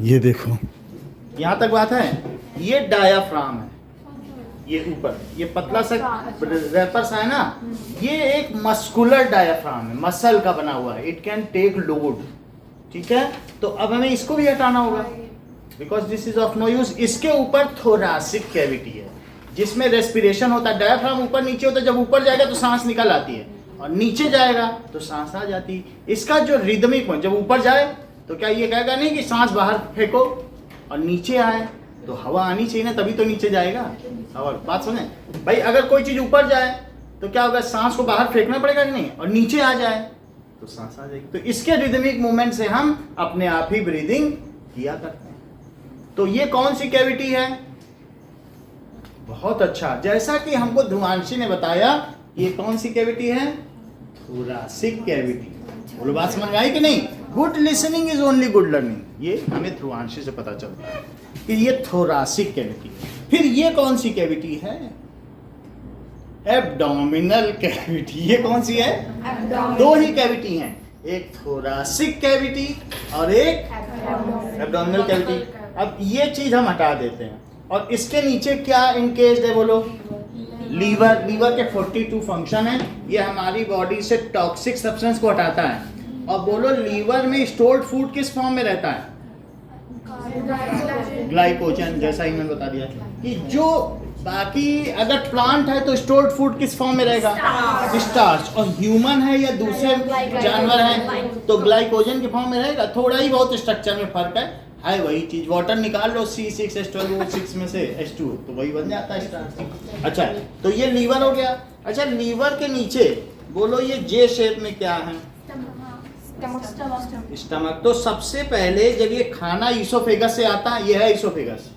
ये देखो, यहाँ तक बात है। ये डायाफ्राम है, ये ऊपर ये पतला सा रैपर सा है ना, ये एक मस्कुलर डायाफ्राम है, मसल का बना हुआ है। इट कैन टेक लोड, ठीक है। तो अब हमें इसको भी हटाना होगा, because this is of no use. इसके ऊपर थोरासिक कैविटी है, जिसमें रेस्पिरेशन होता है। डायाफ्राम ऊपर नीचे होता है, जब ऊपर जाएगा तो सांस निकल आती है, और नीचे जाएगा तो सांस आ जाती है। इसका जो रिदमिक पॉइंट, जब ऊपर जाए तो क्या ये कहेगा नहीं कि सांस बाहर फेंको, और नीचे आए तो हवा आनी चाहिए ना, तभी तो नीचे जाएगा। और बात सुने भाई, अगर कोई चीज ऊपर जाए तो क्या होगा, सांस को बाहर फेंकना पड़ेगा कि नहीं, और नीचे आ जाए तो सांस आ जाएगी। तो इसके रिदमिक मूवमेंट से हम अपने आप ही ब्रीदिंग किया करते हैं। तो ये कौन सी कैविटी है? बहुत अच्छा, जैसा कि हमको ध्रुवांशी ने बताया, ये कौन सी कैविटी है? Thoracic cavity. बोलो, बात समझ में आई कि नहीं? Good listening is only good learning. ये हमें ध्रुवांशी से पता चलता है कि ये थोरासिक कैविटी। फिर ये कौन सी कैविटी है? Abdominal cavity. ये कौन सी है? दो ही कैविटी हैं, एक थोरासिक कैविटी और एक एब्डोमिनल कैविटी। अब ये चीज हम हटा देते हैं, और इसके नीचे क्या इनकेस्ड है? बोलो, लीवर। लीवर के 42 फंक्शन है। ये हमारी बॉडी से टॉक्सिक सब्सटेंस को हटाता है। और बोलो, लीवर में स्टोर्ड फूड किस फॉर्म में रहता है? ग्लाइकोजन। जैसा ही मैंने बता दिया कि जो बाकी अगर प्लांट है तो स्टोर्ड फूड किस फॉर्म में रहेगा? स्टार्च। और ह्यूमन है या दूसरे जानवर है तो ग्लाइकोजन के फॉर्म में रहेगा। थोड़ा ही बहुत स्ट्रक्चर में फर्क है वही चीज। वाटर निकाल लो, C6H12O6 में से H2 तो वही बन जाता है स्टार्च। अच्छा, तो ये लीवर हो गया। अच्छा, लीवर के नीचे बोलो, ये जे शेप में क्या है? स्टमक। तो सबसे पहले जब ये खाना ईसोफेगस से आता है, ये है ईसोफेगस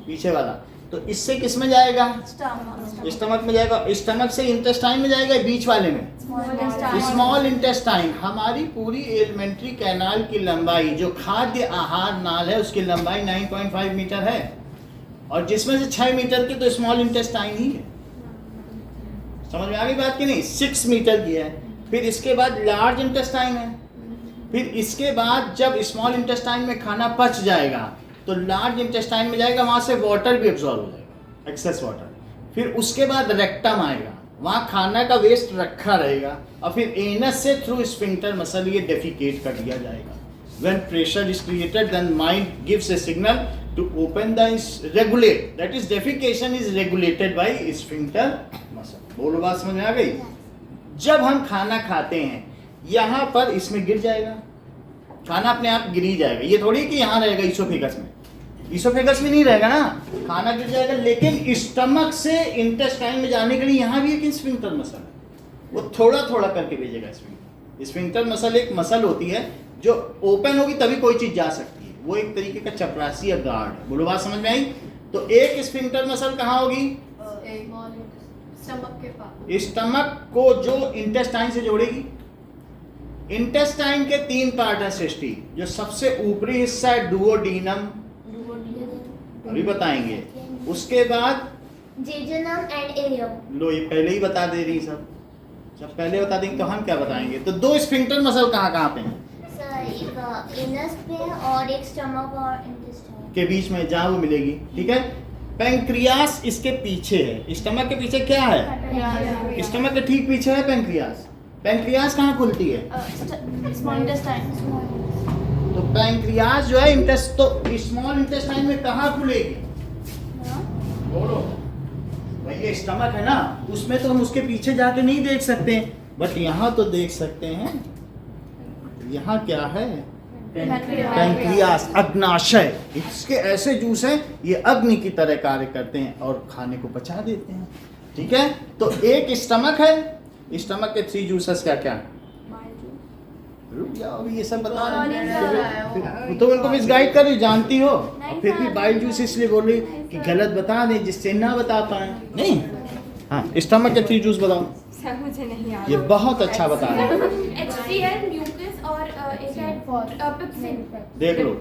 पीछे वाला, तो इससे किस में जाएगा? स्टमक में जाएगा। स्टमक से इंटेस्टाइन में जाएगा, बीच वाले में स्मॉल इंटेस्टाइन। हमारी पूरी एलिमेंट्री कैनाल की लंबाई, जो खाद्य आहार नाल है, उसकी लंबाई 9.5 मीटर है, और जिसमें से 6 मीटर की तो स्मॉल इंटेस्टाइन ही है। समझ में आ गई बात कि नहीं? 6 मीटर की है। फिर इसके बाद लार्ज इंटेस्टाइन है। फिर इसके बाद जब स्मॉल इंटेस्टाइन में खाना पच जाएगा तो लार्ज इंटेस्टाइन में जाएगा, वहां से वाटर भी एब्जॉर्ब हो जाएगा, एक्सेस वाटर। फिर उसके बाद रेक्टम आएगा, वहां खाना का वेस्ट रखा रहेगा, और फिर एनस से थ्रू स्फिंक्टर मसल ये डेफिकेट कर दिया जाएगा। When pressure is created then mind gives a signal to open the regulate, that is defecation is regulated by sphincter muscle. बोलो, बात समझ में आ गई? जब हम खाना खाते हैं, यहाँ पर इसमें गिर जाएगा खाना, अपने आप गिर ही जाएगा। ये थोड़ी कि यहाँ रहेगा ईसोफेगस में, ईसोफेगस में नहीं रहेगा ना, खाना गिर जाएगा। लेकिन स्टमक से इंटेस्टाइन में जाने के लिए यहाँ भी एक स्फिंक्टर मसल है, वो थोड़ा थोड़ा करके भेजेगा। स्फिंक्टर मसल एक मसल होती है जो ओपन होगी तभी कोई चीज जा सकती है, वो एक तरीके का चपरासी या गार्ड। बोलो, बात समझ में आई? तो एक स्फिंक्टर मसल कहाँ होगी? स्टमक को जो इंटेस्टाइन से जोड़ेगी। इंटेस्टाइन के 3 पार्ट है सृष्टि। जो सबसे ऊपरी हिस्सा है डुओडीनम, अभी बताएंगे। उसके बाद जेजुनम एंड इलियम। लो, ये पहले ही बता दे रही सब, जब पहले बता देंगे तो हम क्या बताएंगे। तो 2 स्फिंक्टर मसल कहाँ कहाँ पे हैं? सर, एक एनस पे और एक स्टमक और इंटेस्टाइन के बीच में, जहाँ वो मिलेगी, ठीक है। पैंक्रियास इसके पीछे है। स्टमक के पीछे क्या है? स्टमक के ठीक पीछे है पैंक्रियास। पैंक्रियास कहाँ खुलती है? Small intestine. तो पैंक्रियास जो है तो स्मॉल इंटेस्टाइन में कहाँ खुलेगी? बोलो भाई, ये स्टमक है ना, उसमें तो हम उसके पीछे जाके नहीं देख सकते, बट यहाँ तो देख सकते हैं। यहाँ क्या है? पैंक्रियास, अग्नाशय। इसके ऐसे जूस हैं, ये अग्नि की तरह कार्य करते हैं और खाने को पचा देते हैं, ठीक है। तो एक स्टमक है, स्टमक के 3 जूसेस क्या क्या? रुक जाओ, अभी ये सब बता रहे हैं तो उनको मिसगाइड कर रही, जानती हो, और फिर भी बाइल जूस इसलिए बोल रही कि गलत बता दें जिससे ना बता पाए। नहीं, हाँ, स्टमक के 3 जूस बताओ। मुझे नहीं आता। ये बहुत अच्छा बता रहे हैं। HCl, म्यूकस और पेप्सिन। देख लो,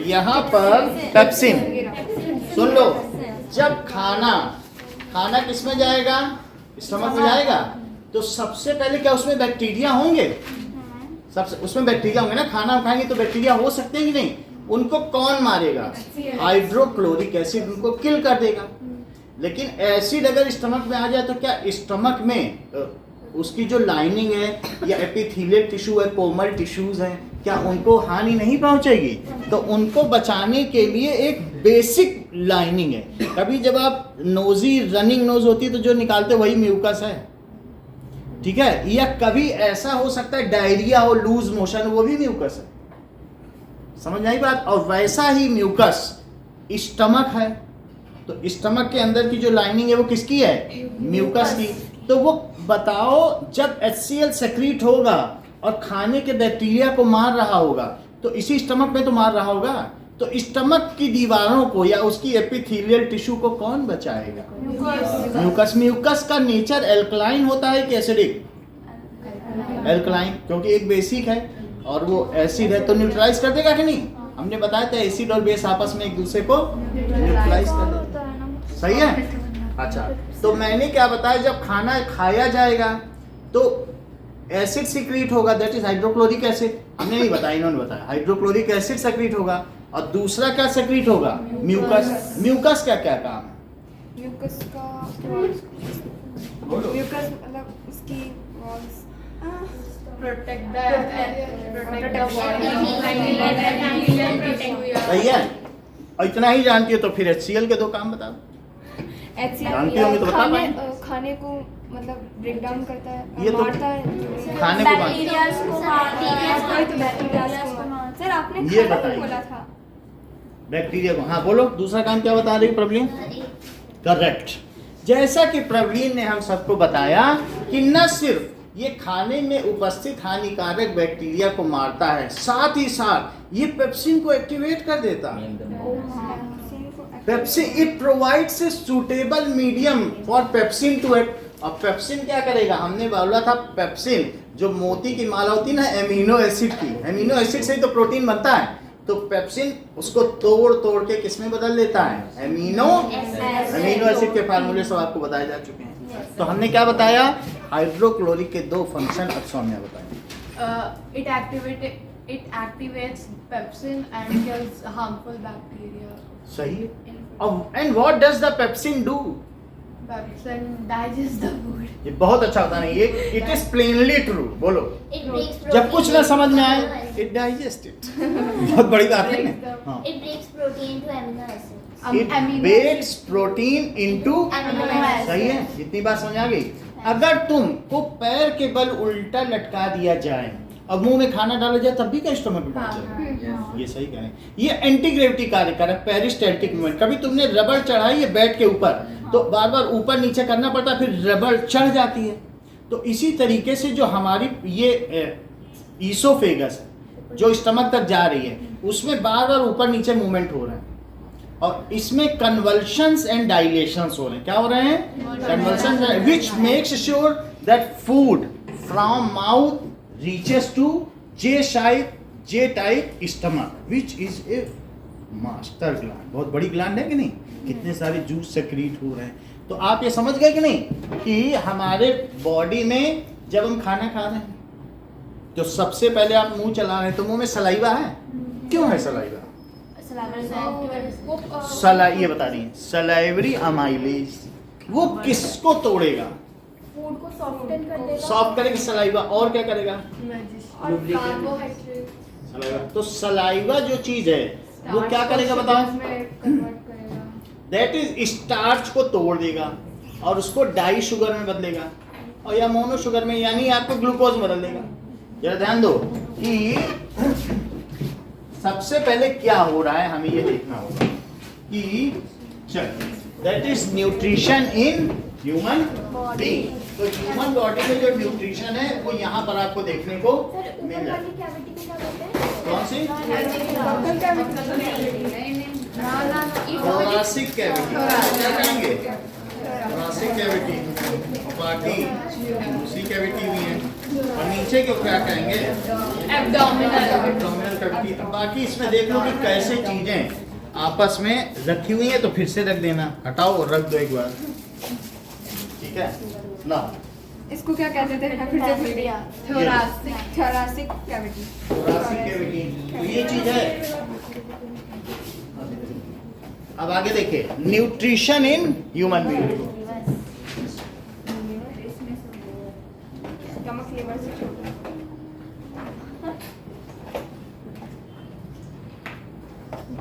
यहाँ पर पेप्सिन। सुन लो, जब खाना किस में जाएगा? स्टमक में जाएगा। तो सबसे पहले क्या उसमें बैक्टीरिया होंगे? सबसे उसमें बैक्टीरिया होंगे ना, खाना खाएंगे तो बैक्टीरिया हो सकते हैं कि नहीं, उनको कौन मारेगा? हाइड्रोक्लोरिक एसिड उनको किल कर देगा। लेकिन एसिड अगर स्टमक में आ जाए तो क्या स्टमक में उसकी जो लाइनिंग है या एपिथेलियल टिश्यू है, कोमल टिश्यूज हैं, क्या उनको हानि नहीं पहुंचेगी? तो उनको बचाने के लिए एक बेसिक लाइनिंग है। कभी जब आप नोजी रनिंग नोज होती है तो जो निकालते वही म्यूकस है, ठीक है? या कभी ऐसा हो सकता है डायरिया हो, लूज मोशन, वो भी म्यूकस है। समझ में आई बात? और वैसा ही म्यूकस स्टमक है, तो स्टमक के अंदर की जो लाइनिंग है वो किसकी है? म्यूकस की। तो वो बताओ जब HCl सेक्रीट होगा और खाने के बैक्टीरिया को मार रहा होगा तो इसी स्टमक में तो मार रहा होगा, तो स्टमक की दीवारों को या उसकी एपिथेलियल टिश्यू को कौन बचाएगा? म्यूकस। म्यूकस का नेचर एल्कलाइन होता है कि एसिडिक? एल्कलाइन, क्योंकि एक बेसिक है और वो एसिड है तो न्यूट्रलाइज कर देगा कि नहीं? हमने बताया था एसिड और बेस आपस में एक दूसरे को न्यूट्रलाइज कर देते हैं। सही है? अच्छा, तो मैंने क्या बताया, जब खाना खाया जाएगा तो एसिड सीक्रेट होगा, दैट इज हाइड्रोक्लोरिक एसिड। हमने नहीं बताया, इन्होंने बताया। हाइड्रोक्लोरिक एसिड सीक्रेट होगा और दूसरा क्या सीक्रेट होगा? म्यूकस। म्यूकस का क्या काम है? म्यूकस का बोलो। म्यूकस मतलब उसकी walls, protect सही है? और इतना ही जानती हो तो फिर HCl के दो काम बताओ। जानती होंगी तो बता पाएंगे। खाने को मतलब ब्रेक डाउन करता है, ये तो मारता है खाने को मारता है। बैक्टीरियाज को सर आपने ये खाना बताइए। भी बोला था। बैक्टीरिया को, हाँ बोलो दूसरा काम क्या बता रही प्रवीण? करेक्ट। जैसा कि प्रवीण ने हम सबको बताया कि न सिर्फ ये खाने में उपस्थित हानिकारक बैक्टीरिया को मारता है, साथ ही साथ ये पेप्सिन को एक्टिवेट कर देता है। Pepsin, it provides a suitable medium for pepsin to act. अब पेप्सिन क्या करेगा? हमने बोला था पेप्सिन जो मोती की माला होती है ना एमिनो एसिड की, एमिनो एसिड से ही तो प्रोटीन बनता है, तो पेप्सिन उसको तोड़ तोड़ के किसमें बदल देता है? एमिनो एसिड के फार्मूले सब आपको बताए जा चुके हैं। तो हमने क्या बताया? हाइड्रोक्लोरिक के दो फंक्शन। अब सौम्या बताएं। it activates pepsin and kills harmful bacteria. सही है। अब and what does the pepsin do? Pepsin digests the food. ये बहुत अच्छा बताना है, ये इट इज प्लेनली ट्रू। बोलो, It breaks जब कुछ ना protein समझ में into आए amino acids. It digest it. बहुत बड़ी बात है ना। हाँ, It breaks protein into amino acids. It breaks protein into. Amino acids. सही है, इतनी बात समझ आ गई। अगर तुमको पैर के बल उल्टा लटका दिया जाए और मुंह में खाना डाला जाए तब भी क्या स्टमक में पहुंच जाएगा? ये सही कह रहे हैं। ये एंटी ग्रेविटी कार्य कर रहा है, पेरिस्टैल्टिक मूवमेंट। कभी तुमने रबड़ चढ़ाई है बेड के ऊपर तो बार बार ऊपर नीचे करना पड़ता है, फिर रबड़ चढ़ जाती है। तो इसी तरीके से जो हमारी ये ईसोफेगस है जो स्टमक तक जा रही है उसमें बार बार ऊपर नीचे मूवमेंट हो रहा है और इसमें कन्वल्शंस एंड डायलेशंस हो रहे हैं। क्या हो रहे हैं? Convulsions, which makes sure that food from mouth reaches to J type stomach which is a master gland। बहुत बड़ी ग्लैंड है कि नहीं? कितने सारे जूस सेक्रीट हो रहे हैं। तो आप ये समझ गए कि नहीं कि हमारे बॉडी में जब हम खाना खा रहे हैं तो सबसे पहले आप मुंह चला रहे हैं तो मुंह में सलाइवा है। क्यों है सलाइवा? ये बता रही है सलाइवरी अमाइलेज। वो किसको तोड़ेगा? फूड को सॉफ्टन कर देगा, सॉफ्ट करेगा सलाइवा। और क्या करेगा? और कार्बोहाइड्रेट सलाइवा। तो सलाइवा जो चीज है वो क्या करेगा बताओ? कन्वर्ट करेगा। दैट इज स्टार्च को तोड़ देगा और उसको डाई शुगर में बदलेगा और या मोनो शुगर में, यानी आपको ग्लूकोज में बदल देगा। जरा ध्यान दो कि सबसे पहले क्या हो रहा है, हमें ये देखना होगा कि that is nutrition in human being. तो ह्यूमन बॉडी में जो न्यूट्रिशन है वो यहाँ पर आपको देखने को मिल जाए। कौन सी? Thoracic cavity. क्या कहेंगे? थोरासिक कैविटी, पार्टी, दूसरी कैविटी भी है और नीचे को क्या कहेंगे? Abdominal cavity. बाकी इसमें देख लो कि कैसे चीजें आपस में रखी हुई है, तो फिर से रख देना, हटाओ और रख दो एक बार, ठीक है ना? इसको क्या कहते थे? फिर से भूल गया। thoracic cavity। thoracic cavity, तो ये चीज है। अब आगे देखिए, nutrition in human being. Stomach liver से छोटा।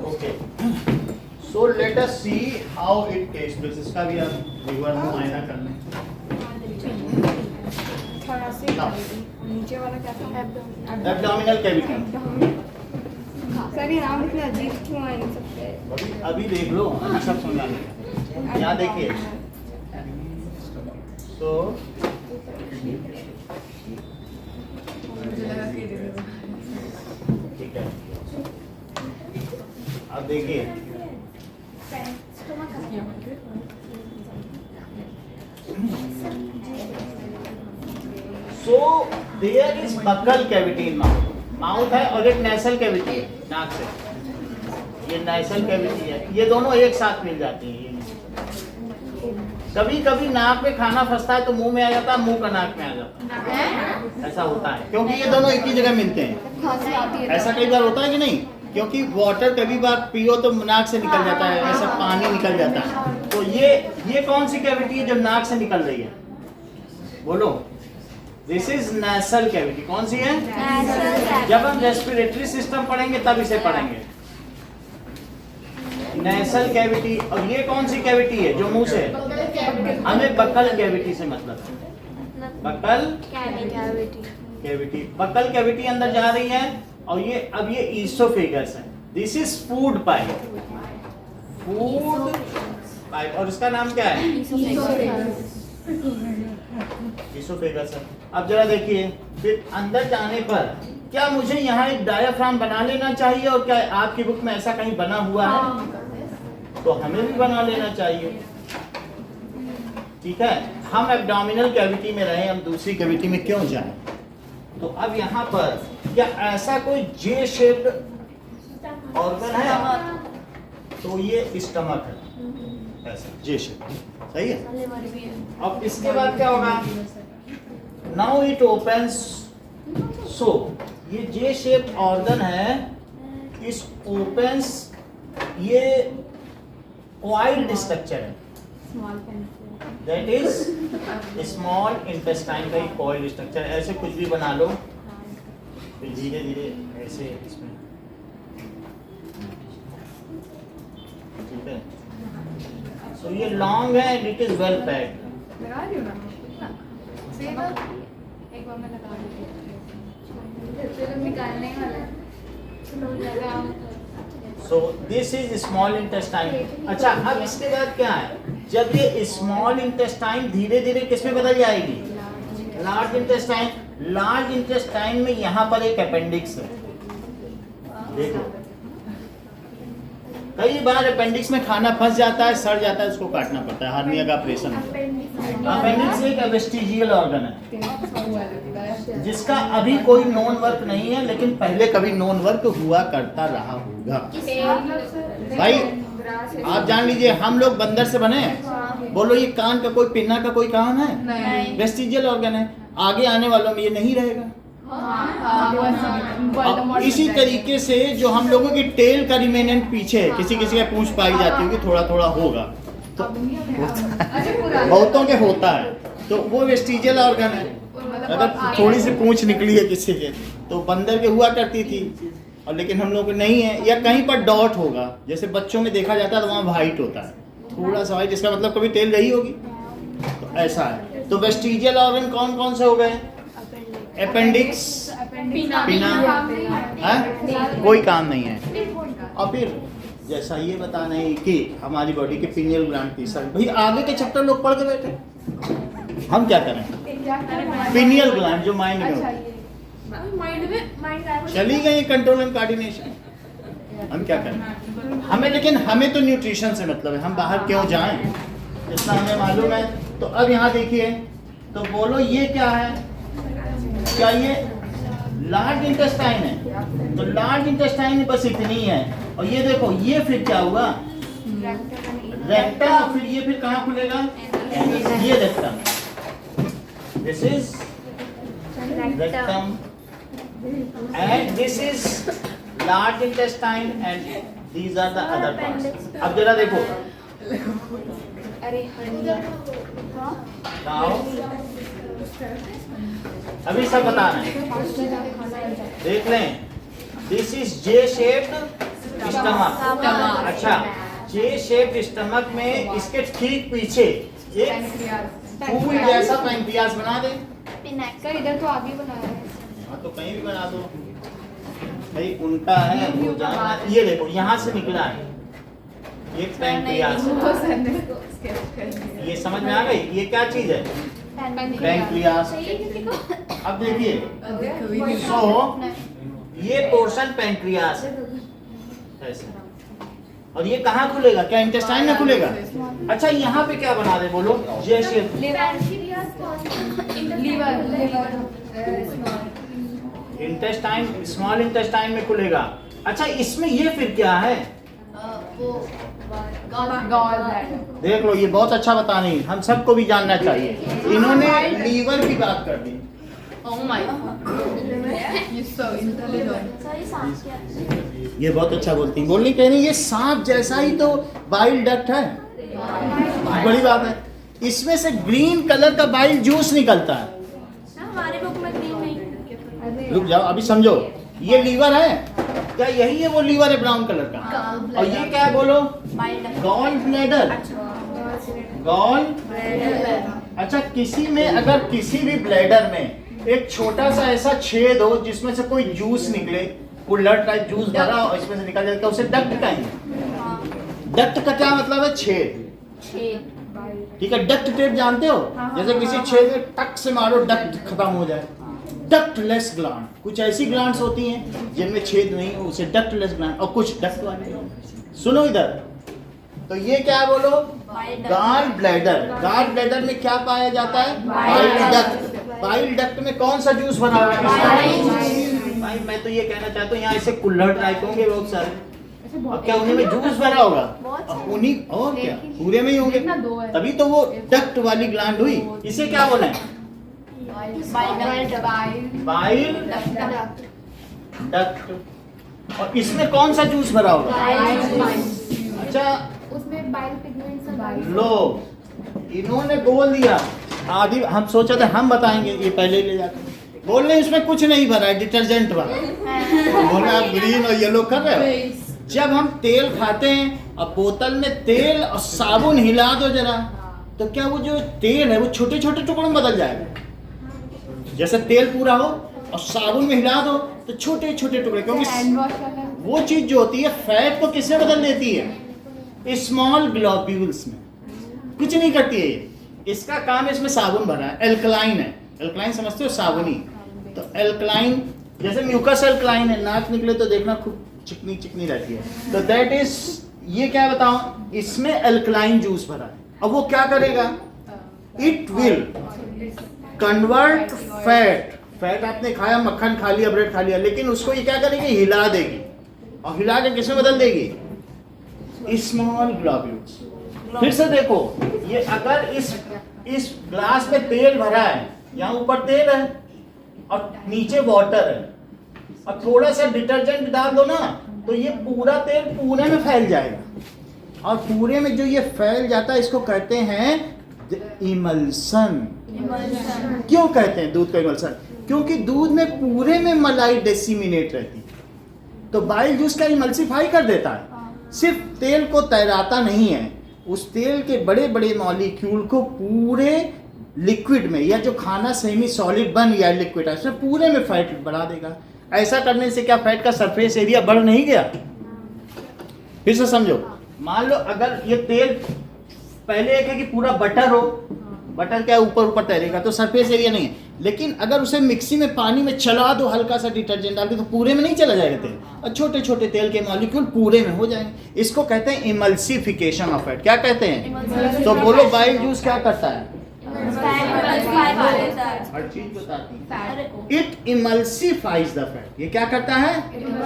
Okay, so let us see how it takes place. इसका भी आप लीवर में मायना कर लें। thoracic cavity। नीचे वाला क्या था? Abdominal cavity. सर ये नाम इतने अजीब क्यों है इन सब पे? अभी देख लो, अभी सब समझा लेंगे। यहाँ देखिए, सो ठीक है, अब देखिए, so there is buccal cavity in mouth. Mouth है और एक नेसल कैविटी है नाक से। ये नेसल कैविटी है, ये दोनों एक साथ मिल जाती हैं। कभी कभी नाक में खाना फंसता है तो मुंह में आ जाता है, मुंह का नाक में आ जाता है, ऐसा होता है क्योंकि ये दोनों एक ही जगह मिलते हैं। खांसी आती है। ऐसा कई बार होता है कि नहीं? क्योंकि वाटर कभी बार पियो तो नाक से निकल जाता है, ऐसा पानी निकल जाता है। तो ये कौन सी कैविटी है जो नाक से निकल रही है? बोलो। This is nasal cavity. कौन सी है? जब हम रेस्पिरेटरी सिस्टम पढ़ेंगे तब इसे पढ़ेंगे। Nasal cavity. और ये कौन सी कैविटी है जो मुंह से? हमें बकल कैविटी से मतलब है। बकल कैविटी, बकल कैविटी अंदर जा रही है। और ये अब ये ईसोफेगस है। This is food pipe. Food pipe, और इसका नाम क्या है? ईसोफेगस है। अब जरा देखिए, फिर अंदर जाने पर क्या मुझे यहाँ एक डायाफ्राम बना लेना चाहिए? और क्या आपकी बुक में ऐसा कहीं बना हुआ है? तो हमें भी बना लेना चाहिए। ठीक है, हम एब्डोमिनल कैविटी में रहे, हम दूसरी कैविटी में क्यों जाएं? तो अब यहाँ पर क्या ऐसा कोई जे शेप्ड ऑर्गन है? तो ये स्टमक है, ऐसा जे शेप। सही है। अब इसके बाद क्या होगा? Now it opens. सो ये जे शेप ऑर्गन है, इस ओपन्स, ये वाइड स्ट्रक्चर है, दैट इज स्मॉल इंटेस्टाइन का एक कॉइल्ड स्ट्रक्चर। ऐसे कुछ भी बना लो, फिर धीरे धीरे ऐसे इसमें, ठीक है। सो ये लॉन्ग है and it is well packed. लगा रही हूँ ना? एक बार मैं लगा देती हूँ। निकालने वाला। So this is small intestine. अच्छा, अब इसके बाद क्या है? जब ये स्मॉल इंटेस्टाइन धीरे धीरे किस में बदल जाएगी? Large intestine. लार्ज इंटेस्टाइन में यहाँ पर एक अपेंडिक्स है। देखो, कई बार अपेंडिक्स में खाना फंस जाता है, सड़ जाता है, उसको काटना पड़ता है, हार्निया का ऑपरेशन होता है। अपेंडिक्स एक वेस्टिजियल ऑर्गन है जिसका अभी कोई नोन वर्क नहीं है, लेकिन पहले कभी नोन वर्क हुआ करता रहा होगा। भाई आप जान लीजिए, हम लोग बंदर से बने हैं। बोलो, ये कान का कोई पिन्ना का कोई काम है? नहीं। वेस्टिजियल ऑर्गन है, आगे आने वालों में ये नहीं रहेगा। अब इसी तरीके से जो हम लोगों की टेल का रिमेनेंट पीछे है, किसी किसी का पूंछ पाई जाती होगी, थोड़ा थोड़ा होगा, तो बहुतों के होता है, तो वो वेस्टिजियल ऑर्गन है। अगर थोड़ी सी पूंछ निकली है किसी के, तो बंदर के हुआ करती थी, और लेकिन हम लोग नहीं है। या कहीं पर डॉट होगा, जैसे बच्चों में देखा जाता है, तो वहाँ वाइट होता है, थोड़ा सा वाइट, जिसका मतलब कभी टेल रही होगी, तो ऐसा है। तो वेस्टिजियल ऑर्गन कौन कौन से हो गए? अपेंडिक्स, पिना, कोई काम नहीं है। और फिर जैसा ये बताना है कि हमारी बॉडी के पिनियल ग्लैंड की सर, भाई आगे के चैप्टर लोग पढ़ के बैठे, हम क्या करें? पिनियल ग्लैंड जो माइंड में होता है, चली गई कंट्रोल एंड कोऑर्डिनेशन, हम क्या करें? हमें, लेकिन हमें तो न्यूट्रिशन से मतलब है, हम बाहर क्यों जाएं, इतना हमें मालूम है। तो अब यहाँ देखिए, तो बोलो ये क्या है? क्या ये लार्ज इंटेस्टाइन है? तो लार्ज इंटेस्टाइन बस इतनी है। और ये देखो, ये फिर क्या हुआ? रेक्टम। फिर ये फिर कहाँ खुलेगा? ये rectum. This is rectum, and this is large intestine, and these are the other parts. अब जरा देखो, now अभी सब बताना है, देख लें। This is J-shaped stomach. अच्छा, J-shaped stomach में इसके ठीक पीछे एक फूल जैसा पैंक्रियास बना दे। सर इधर तो आगे बनाया है। हाँ तो कहीं भी बना दो, भाई उनका है वो जाना। ये देखो यहाँ से निकला है ये पैंक्रियास, ये समझ में आ गई? ये क्या चीज है? पैंक्रियास। अब देखिए, सो ये पोर्शन पैंक्रियास है ऐसे, और ये कहाँ खुलेगा? क्या इंटेस्टाइन में खुलेगा? अच्छा, यहाँ पे क्या बना दे बोलो? जैसे इंटेस्टाइन, स्मॉल इंटेस्टाइन में खुलेगा। अच्छा, इसमें ये फिर क्या है? देख लो, ये बहुत अच्छा बता नहीं, हम सबको भी जानना चाहिए। इन्होंने लीवर की बात कर दी। ये बहुत अच्छा बोलती हैं, बोलनी कह रही ये सांप जैसा ही तो बाइल डक्ट है, बड़ी बात है। इसमें से ग्रीन कलर का बाइल जूस निकलता है। हमारे बुक में ग्रीन नहीं। रुक जाओ, अभी समझो। ये लीवर है क्या? यही है वो लीवर है ब्राउन कलर का। और ये क्या है बोलो? Gall bladder. Gall bladder. अच्छा, किसी में अगर किसी भी ब्लैडर में एक छोटा सा ऐसा छेद हो जिसमें से कोई जूस निकले, कुल्हड़ टाइप जूस भरा हो, इसमें से निकल जाता है, उसे डक्ट कहेंगे। डक्ट का क्या मतलब है? छेद। ठीक है, डक्ट टेप जानते हो? जैसे किसी छेद में टक से मारो, डक्ट खत्म हो जाए। डक्टलेस ग्लैंड, कुछ ऐसी ग्लैंड्स होती हैं जिनमें छेद नहीं हो, उसे डक्टलेस ग्लैंड, और कुछ डक्ट वाले। सुनो इधर, तो ये क्या है बोलो? Gall bladder. गॉल ब्लैडर में क्या पाया जाता है? Bile duct. बाइल डक्ट में कौन सा जूस भरा हुआ है? भाई मैं तो ये कहना चाहता हूँ, यहाँ ऐसे कुल्हड़ टाइप होंगे बहुत सारे, और क्या उन्हीं में जूस भरा होगा? उन्हीं, और क्या पूरे में ही होंगे, तभी तो वो डक्ट वाली ग्लैंड हुई। इसे क्या बोला है? Bile duct. और इसमें कौन सा जूस भरा होगा? अच्छा, उसमें बाइल पिगमेंट्स लो, इन्होंने बोल दिया आदि, हम सोचा था हम बताएंगे, ये पहले ले जाते बोल रहे इसमें कुछ नहीं भरा है, डिटर्जेंट भरा। बोले आप ग्रीन और येलो कर रहे हो। जब हम तेल खाते हैं और बोतल में तेल और साबुन हिला दो जरा, तो क्या वो जो तेल है वो छोटे छोटे टुकड़ों में बदल जाएगा? जैसे तेल पूरा हो और साबुन में हिला दो तो छोटे छोटे टुकड़े, क्योंकि वो चीज जो होती है फैट को किसमें बदल देती है? स्मॉल ग्लोब्यूल्स में। कुछ नहीं करती है ये, इसका काम इसमें साबुन भरा है, एल्कलाइन है। एल्कलाइन समझते हो? साबुनी। तो एल्कलाइन जैसे म्यूकस एल्कलाइन है, नाक निकले तो देखना खूब चिकनी चिकनी रहती है, तो दैट इज, ये क्या बताऊं, इसमें एल्कलाइन जूस भरा है। अब वो क्या करेगा? इट विल कन्वर्ट फैट आपने खाया, मक्खन खा लिया, ब्रेड खा लिया, लेकिन उसको ये क्या करेगी? हिला देगी, और हिला के किसमें बदल देगी? Small globules. फिर से देखो, ये अगर इस ग्लास में तेल भरा है, यहाँ ऊपर तेल है और नीचे वाटर है, और थोड़ा सा डिटर्जेंट डाल दो ना, तो ये पूरा तेल पूरे में फैल जाएगा, और पूरे में जो ये फैल जाता है इसको कहते हैं इमल्सन। क्यों कहते हैं दूध का इमल्सन? क्योंकि दूध में पूरे में मलाई डिसिमिनेट रहती है, तो बाइल जूस का इमल्सिफाई कर देता है। सिर्फ तेल को तैराता नहीं है, उस तेल के बड़े बड़े मॉलिक्यूल को पूरे लिक्विड में, या जो खाना सेमी सॉलिड बन गया लिक्विड है उसमें पूरे में फैट बढ़ा देगा। ऐसा करने से क्या फैट का सरफेस एरिया बढ़ नहीं गया? फिर से समझो, मान लो अगर ये तेल, पहले एक है कि पूरा बटर हो, बटर क्या ऊपर ऊपर तैरेगा तो सरफेस एरिया नहीं है, लेकिन अगर उसे मिक्सी में पानी में चला दो हल्का सा डिटर्जेंट डाल के, तो पूरे में नहीं चला जाएगा तेल, और छोटे छोटे तेल के मॉलिक्यूल पूरे में हो जाएंगे। इसको कहते हैं इमल्सिफिकेशन ऑफ फैट। क्या कहते हैं? तो बोलो बाइल जूस क्या करता है? हर चीज बताती है। इट इमल्सिफाइज द फैट, ये क्या करता है?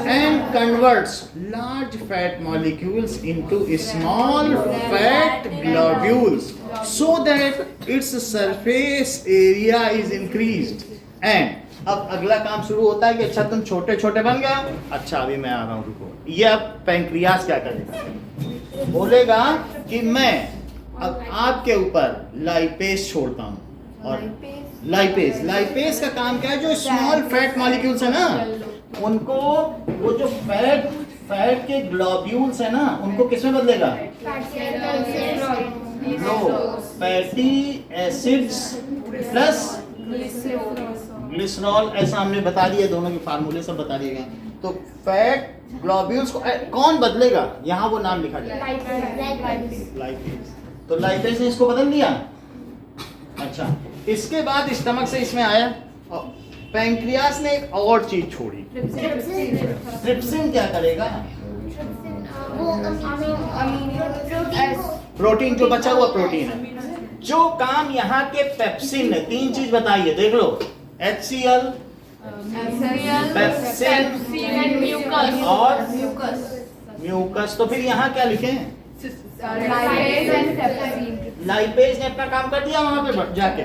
And converts large fat molecules into small fat globules so that its surface area is increased. And अब अगला काम शुरू होता है कि अच्छा तुम छोटे छोटे बन गए, अच्छा अभी मैं आ रहा हूँ, रुको। ये अब पैंक्रियास क्या करेगा? बोलेगा कि मैं अब आपके ऊपर लाइपेज छोड़ता हूँ। और लाइपेज का काम क्या है? जो स्मॉल फैट मॉलिक्यूल्स है ना, उनको वो जो फैट के ग्लोब्यूल्स है ना, उनको किसमें बदलेगा? फैटी एसिड्स प्लस ग्लिसरॉल, ऐसा हमने बता दिया, दोनों के फार्मूले सब बता दिए गए। तो फैट ग्लोब्यूल्स को कौन बदलेगा? यहाँ वो नाम लिखा जाएगा, लाइपेज। तो लाइपेज ने इसको बदल दिया। अच्छा, इसके बाद स्टमक से इसमें आया और पैंक्रियास ने एक और चीज छोड़ी, ट्रिप्सिन। क्या करेगा? प्रोटीन, जो बचा हुआ प्रोटीन है, जो काम यहाँ के पेप्सिन ने, तीन चीज बताइए, देख लो, HCl, पेप्सिन और म्यूकस। तो फिर यहाँ क्या लिखे? लाइपेज ने अपना काम कर दिया वहां पे जाके।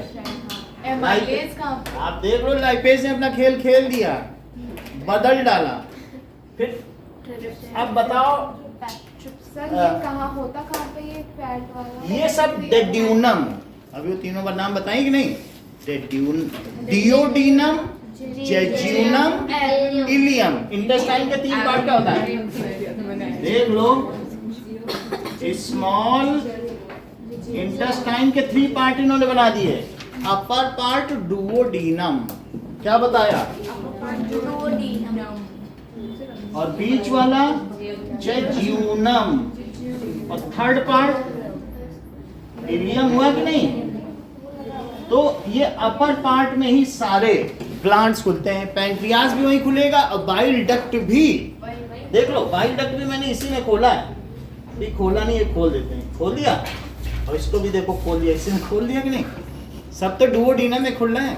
आप देख लो, लाइपेज ने अपना खेल खेल दिया, बदल डाला। फिर अब बताओ सर ये कहाँ होता, कहाँ पे ये फैट वाला? ये सब डेड्यूनम, अभी वो तीनों का नाम बताएं कि नहीं? डियोडीनम, जेजुनम, इलियम। इंटेस्टाइन के तीन पार्ट क्या होता है? देख लो, स्मॉल इंटेस्टाइन के 3 पार्ट इन्होंने बना दिए। अपर पार्ट डुओडीनम, क्या बताया? और बीच वाला जेजुनम, और थर्ड पार्ट इलियम हुआ कि नहीं? तो ये अपर पार्ट में ही सारे ग्लैंड्स खुलते हैं। पैंक्रियास भी वहीं खुलेगा और बाइल डक्ट भी। देख लो, बाइल डक्ट भी मैंने इसी में खोला है, ये खोला नहीं, ये खोल देते हैं। खोल दिया, और इसको भी देखो खोल दिया, इसी में खोल दिया कि नहीं? सब तो डुओडीनम में खुल रहे हैं।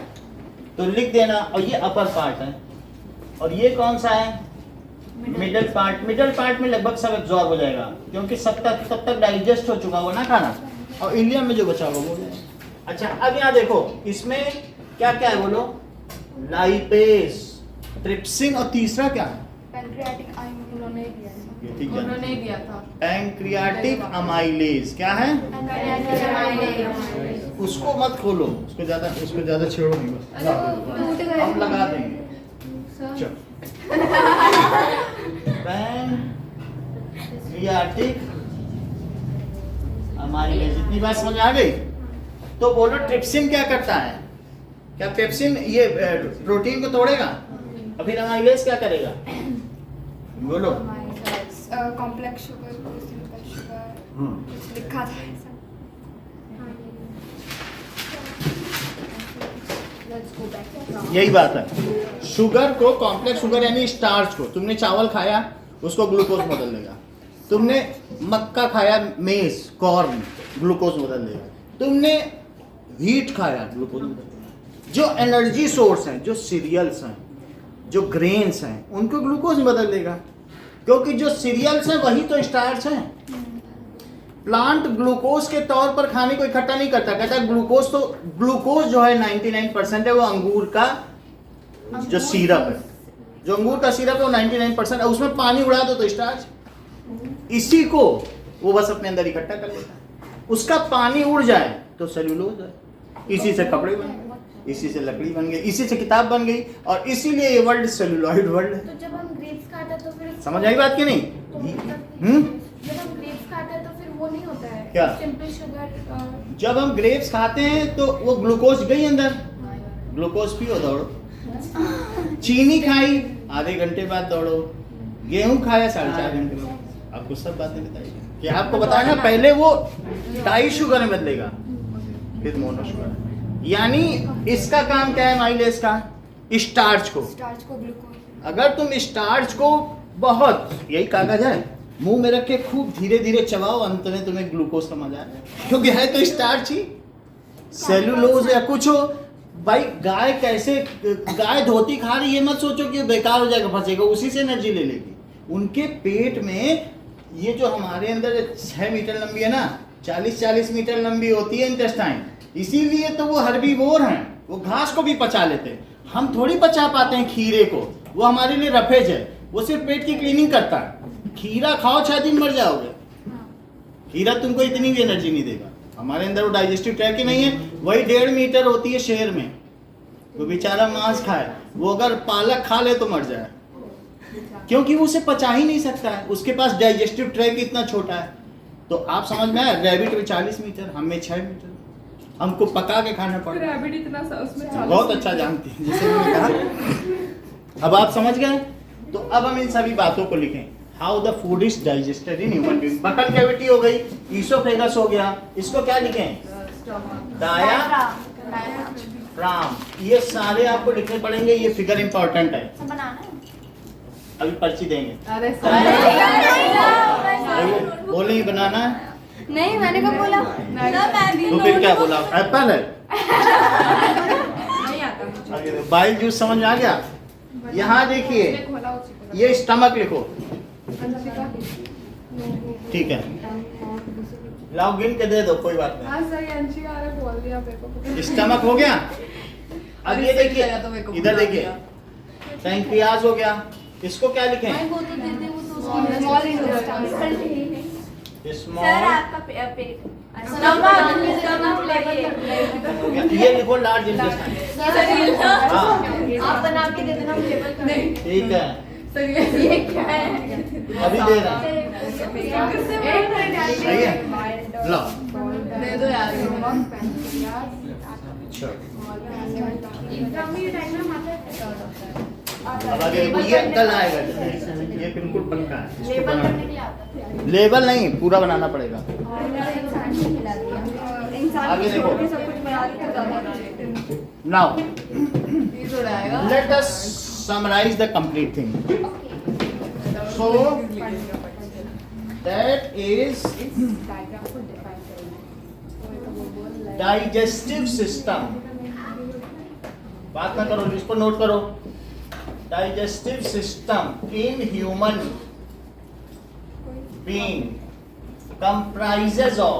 तो लिख देना, और ये अपर पार्ट है, और ये कौन सा है? Middle part. मिडल पार्ट में लगभग सब एब्जॉर्ब हो जाएगा, क्योंकि तब तक डाइजेस्ट हो चुका होगा ना खाना, और इलियम में जो बचा होगा वो। अच्छा, अब यहाँ देखो, इसमें क्या क्या है बोलो? लाइपेज, ट्रिप्सिन, और तीसरा क्या है? पैंक्रियाटिक उन्होंने दिया था। Pancreatic amylase. क्या है? उसको मत खोलो, उसको ज्यादा छेड़ो नहीं, बस हम लगा देंगे। चलो, पैंक्रियाटिक अमाइलेज, इतनी बात समझ आ गई? तो बोलो, ट्रिप्सिन क्या करता है? क्या पेप्सिन ये प्रोटीन को तोड़ेगा? और फिर अमाइलेज क्या करेगा? बोलो। कॉम्प्लेक्स शुगर, सिंपल शुगर लिखा था ऐसा। यही बात है, शुगर को, कॉम्प्लेक्स शुगर यानी स्टार्च को, तुमने चावल खाया उसको ग्लूकोज बदल देगा, तुमने मक्का खाया, मेज, कॉर्न, ग्लूकोज बदल देगा, तुमने व्हीट खाया, ग्लूकोज बदल देगा। जो एनर्जी सोर्स हैं, जो सीरियल्स हैं, जो ग्रेन्स हैं, उनको ग्लूकोज बदल देगा, क्योंकि जो सीरियल्स हैं वही तो स्टार्च हैं। प्लांट ग्लूकोज के तौर पर खाने को इकट्ठा नहीं करता, कहता है ग्लूकोज जो है 99% है, वो अंगूर का जो सिरप है, जो अंगूर का सिरप है वो 99% है, उसमें पानी उड़ा दो तो स्टार्च, इसी को वो बस अपने अंदर इकट्ठा कर लेता है। उसका पानी उड़ जाए तो सेल्यूलोज है, इसी से कपड़े बन गए, इसी से लकड़ी बन गई, इसी से किताब बन गई, और इसीलिए ये वर्ल्ड सेल्यूलॉइड वर्ल्ड है। तो जब हम ग्रेप्स खाते हैं तो फिर समझ आई बात कि नहीं? जब हम ग्रेप्स खाते हैं तो फिर वो नहीं होता है क्या? Simple sugar. जब हम ग्रेप्स खाते हैं तो वो ग्लूकोज गई अंदर, ग्लूकोज पियो, दौड़ो। चीनी खाई, आधे घंटे बाद दौड़ो। गेहूं खाया 4.5 घंटे में। आपको सब बातें बताइए कि आपको बताया ना, पहले वो डाई शुगर में बदलेगा, फिर मोनो शुगर। यानी इसका काम क्या है माइलेज का? स्टार्च को ग्लूकोज। अगर तुम स्टार्च को बहुत, यही कागज है, मुंह में रख के खूब धीरे धीरे चबाओ, अंत में तुम्हें ग्लूकोज का मजा आए, क्योंकि है तो स्टार्च ही। सेलुलोज या कुछ हो। भाई गाय कैसे, गाय धोती खा रही है, मत सोचो कि बेकार हो जाएगा, फंसेगा, उसी से एनर्जी ले लेगी। उनके पेट में ये जो हमारे अंदर 6 मीटर लंबी है ना, 40-40 मीटर लंबी होती है इंटेस्टाइन, इसीलिए तो वो हर्बीवोर हैं, वो घास को भी पचा लेते हैं। हम थोड़ी पचा पाते हैं खीरे को, वो हमारे लिए रफेज है, वो सिर्फ पेट की क्लीनिंग करता है। खीरा खाओ 6 दिन मर जाओगे, खीरा तुमको इतनी भी एनर्जी नहीं देगा। हमारे अंदर वो डाइजेस्टिव ट्रैक ही नहीं है। वही 1.5 मीटर होती है शेर में, वो बेचारा मांस खाए, वो अगर पालक खा ले तो मर जाए, क्योंकि वो उसे पचा ही नहीं सकता है, उसके पास डाइजेस्टिव ट्रैक इतना छोटा है। तो आप समझ में आया, रैबिट में 40 मीटर, हम में 6 मीटर, हमको पका के खाना पड़ता है। रैबिट इतना सा उसमें 40 बहुत अच्छा जानती है, जैसे मैंने कहा। अब आप समझ गए, तो अब हम इन सभी बातों को लिखें। How the food is digested in human being. Buccal cavity हो गई, ईसोफेगस हो गया, इसको क्या लिखें? डायाफ्राम। ये सारे आपको लिखने पड़ेंगे, ये फिगर इंपॉर्टेंट है, बनाना है। अभी पर्ची देंगे। अरे बोले बनाना है, नहीं मैंने कब बोला? तो फिर क्या बोला? एप्पल है। नहीं आता। बाइल जूस समझ में आ गया? यहाँ देखिए, ये स्टमक लिखो, ठीक है, लाओ गिन के दे दो, कोई बात हाँ सही, अंशिका ने बोल दिया मेरे को। नहीं। स्टमक हो गया। अब ये देखिए, इधर देखिए, पैंक्रियाज हो गया, इसको क्या लिखें? वो तो देते, वो तो स्मॉल इंटेस्टाइन। स्मॉल, पेट। ये लिखो लार्ज इंटेस्टाइन। आप बना के दे देना मुझे। ठीक है, ये क्या है? अभी दे रहा हूं। सही है, लो दे दो यार। अब आगे देखो, ये कल आएगा, ये बिल्कुल पक्का है। इसको बनाना, लेबल नहीं, पूरा बनाना पड़ेगा। आगे देखो, now let us summarise the complete thing. So that is digestive system. बात ना करो, इसको नोट करो। Digestive system in human being comprises of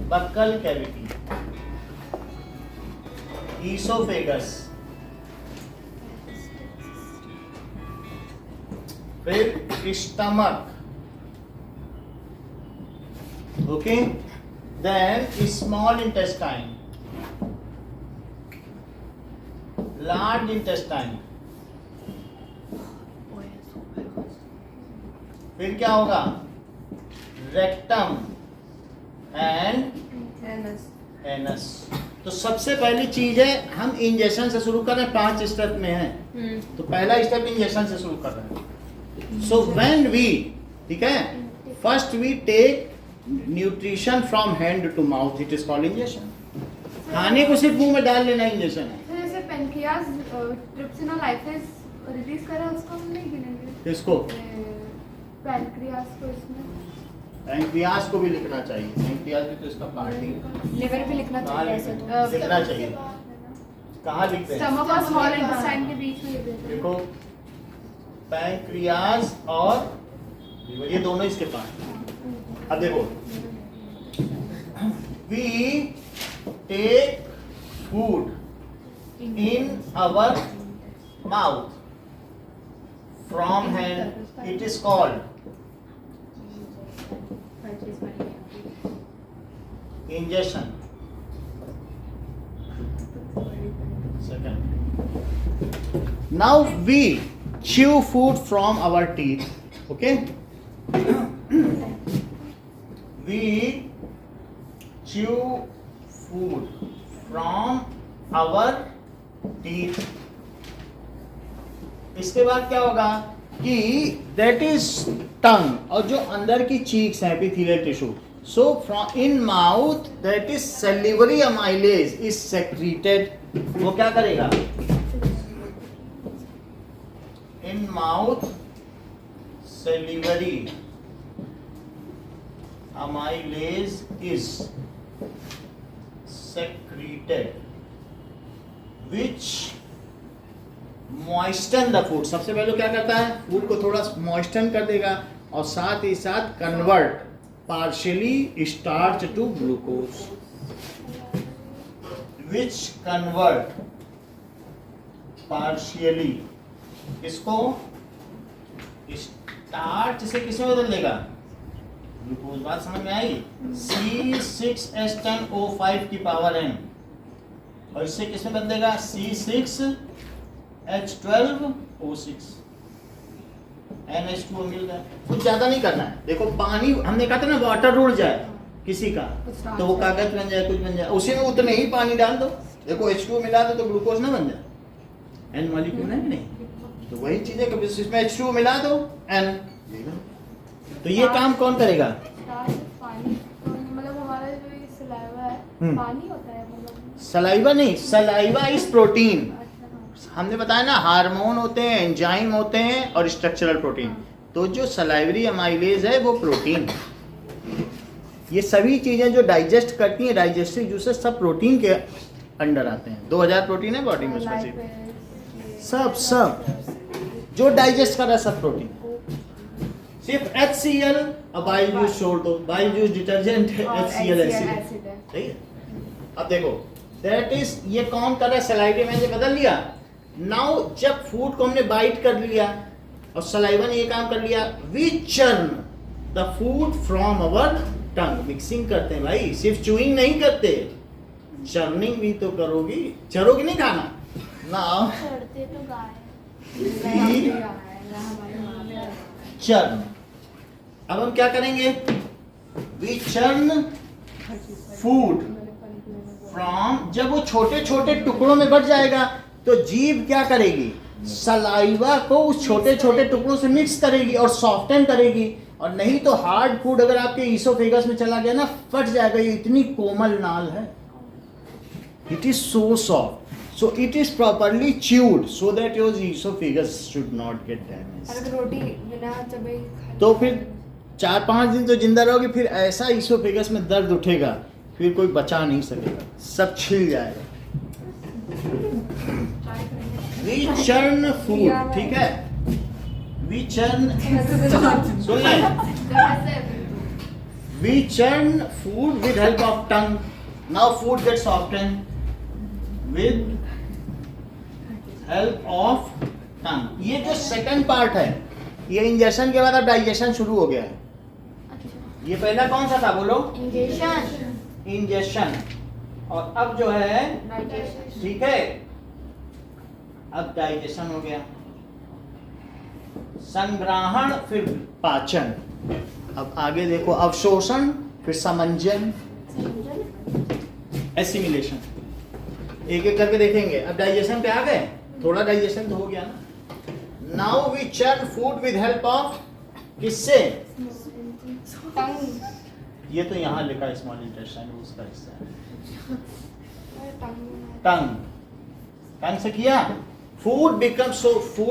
buccal cavity, esophagus, फिर stomach, okay, then small intestine, large intestine, फिर क्या होगा? Rectum and anus. तो सबसे पहली चीज है, हम इंजेक्शन से शुरू कर रहे हैं, 5 स्टेप में है। तो पहला स्टेप इंजेक्शन से शुरू कर रहे हैं। सो व्हेन वी, ठीक है, first we take nutrition from hand to mouth, it is called injection. खाने को सिर्फ मुंह में डाल लेना इंजेक्शन है। जैसे पेनक्रियाज ट्रिप्सिनोल लाइपेज रिलीज करा, उसको हम नहीं गिनेंगे। किसको? पेनक्रियाज को इसमें पैंक्रियाज को भी लिखना चाहिए, पैंक्रियाज भी तो इसका पार्ट ही है। लिवर भी लिखना कहाँ चाहिए ऐसे तो। लिखना चाहिए? कहाँ लिखते हैं? स्टमक और स्मॉल इंटेस्टाइन के बीच में लिख देते हैं। देखो, पैंक्रियाज और लिवर, ये दोनों इसके पार्ट। अब देखो, we take food in our mouth from hand, it is called ingestion. Second, now we chew food from our teeth, okay? We chew food from our teeth. इसके बाद क्या होगा कि दैट इज टंग, और जो अंदर की चीक्स हैं epithelial tissue, so from in mouth that is salivary amylase is secreted. वो क्या करेगा? In mouth salivary amylase is secreted which moisten the food. सबसे पहले क्या करता है, फूड को थोड़ा मॉइस्टन कर देगा और साथ ही साथ convert partially starch to glucose, which convert partially इसको स्टार्च से किसमें बदल देगा, ग्लूकोज। बात समझ में आई? C6H10O5 की पावर n और इससे किसमें बदल देगा, C6H12O6 NH2 मिल गया। कुछ ज्यादा नहीं करना है। देखो पानी हमने कहा था ना, वाटर रुड़ जाए किसी का तो वो कागज बन जाए, कुछ बन जाए, उसी में उतने ही पानी डाल दो। देखो H2 मिला दो तो ग्लूकोज ना बन जाए, N मॉलिक्यूल है नहीं, तो वही चीज है कि इसमें H2 मिला दो N। तो ये काम कौन करेगा? पानी, मतलब हमारा जो ये सलाइवा है पानी होता है, मतलब सलाइवा नहीं, सलाइवा इज प्रोटीन। अच्छा, हमने बताया ना, हार्मोन होते हैं, एंजाइम होते हैं और स्ट्रक्चरल प्रोटीन। तो जो सलाइवरी अमाइलेज है वो प्रोटीन। ये सभी चीजें जो डाइजेस्ट करती हैं, डाइजेस्टिव जूसेस सब प्रोटीन के अंडर आते हैं। 2000 प्रोटीन है बॉडी में स्पेसिफिक, सब जो डाइजेस्ट कर रहा है सब प्रोटीन। सिर्फ HCl और बाइल जूस छोड़ दो, बाइल जूस डिटर्जेंट है, HCl एसिड है, सही है। अब देखो दैट इज, ये कौन कर रहा है, सलाइवा मैंने बदल लिया। नाउ जब फूड को हमने बाइट कर लिया और सलाइवा ने ये काम कर लिया, we churn the food from our tongue. Mixing करते हैं भाई, सिर्फ चूइंग नहीं करते, चर्निंग भी तो करोगी, चरोगी नहीं खाना ना। चढ़ते तो गाय चर्न। अब हम क्या करेंगे, वी चर्न फूड फ्रॉम, जब वो छोटे छोटे टुकड़ों में बढ़ जाएगा तो जीभ क्या करेगी, सलाइवा को उस छोटे छोटे टुकड़ों से मिक्स करेगी और सॉफ्टन करेगी। और नहीं तो हार्ड फूड अगर आपके ईसोफेगस में चला गया ना, फट जाएगा। ये इतनी कोमल नाल है, it is so soft, so it is properly chewed so that your oesophagus should not gate damage. अगर रोटी बिना चबाई तो फिर 4-5 दिन तो जिंदा रहोगे, फिर ऐसा ईसोफेगस में दर्द उठेगा, फिर कोई बचा नहीं सकेगा, सब छिल जाएगा। वी चर्न फूड, ठीक है, वी चर्न, सुन ले, we churn food with help of tongue. Now food get soften with help of tongue. ये जो सेकंड पार्ट है, ये इंजेक्शन के बाद अब डाइजेशन शुरू हो गया है। ये पहला कौन सा था बोलो, इंजेक्शन, और अब जो है ठीक है, अब डाइजेशन हो गया, संग्रहण फिर पाचन। अब आगे देखो, अवशोषण फिर समंजन, एसिमिलेशन। एक एक करके देखेंगे। अब डाइजेशन पे आ गए, थोड़ा डाइजेशन तो हो गया ना। Now we churn food with help of, किससे, ये तो यहाँ लिखा है स्मॉल इंटेस्टाइन, उसका हिस्सा है टंग। टंग से किया, food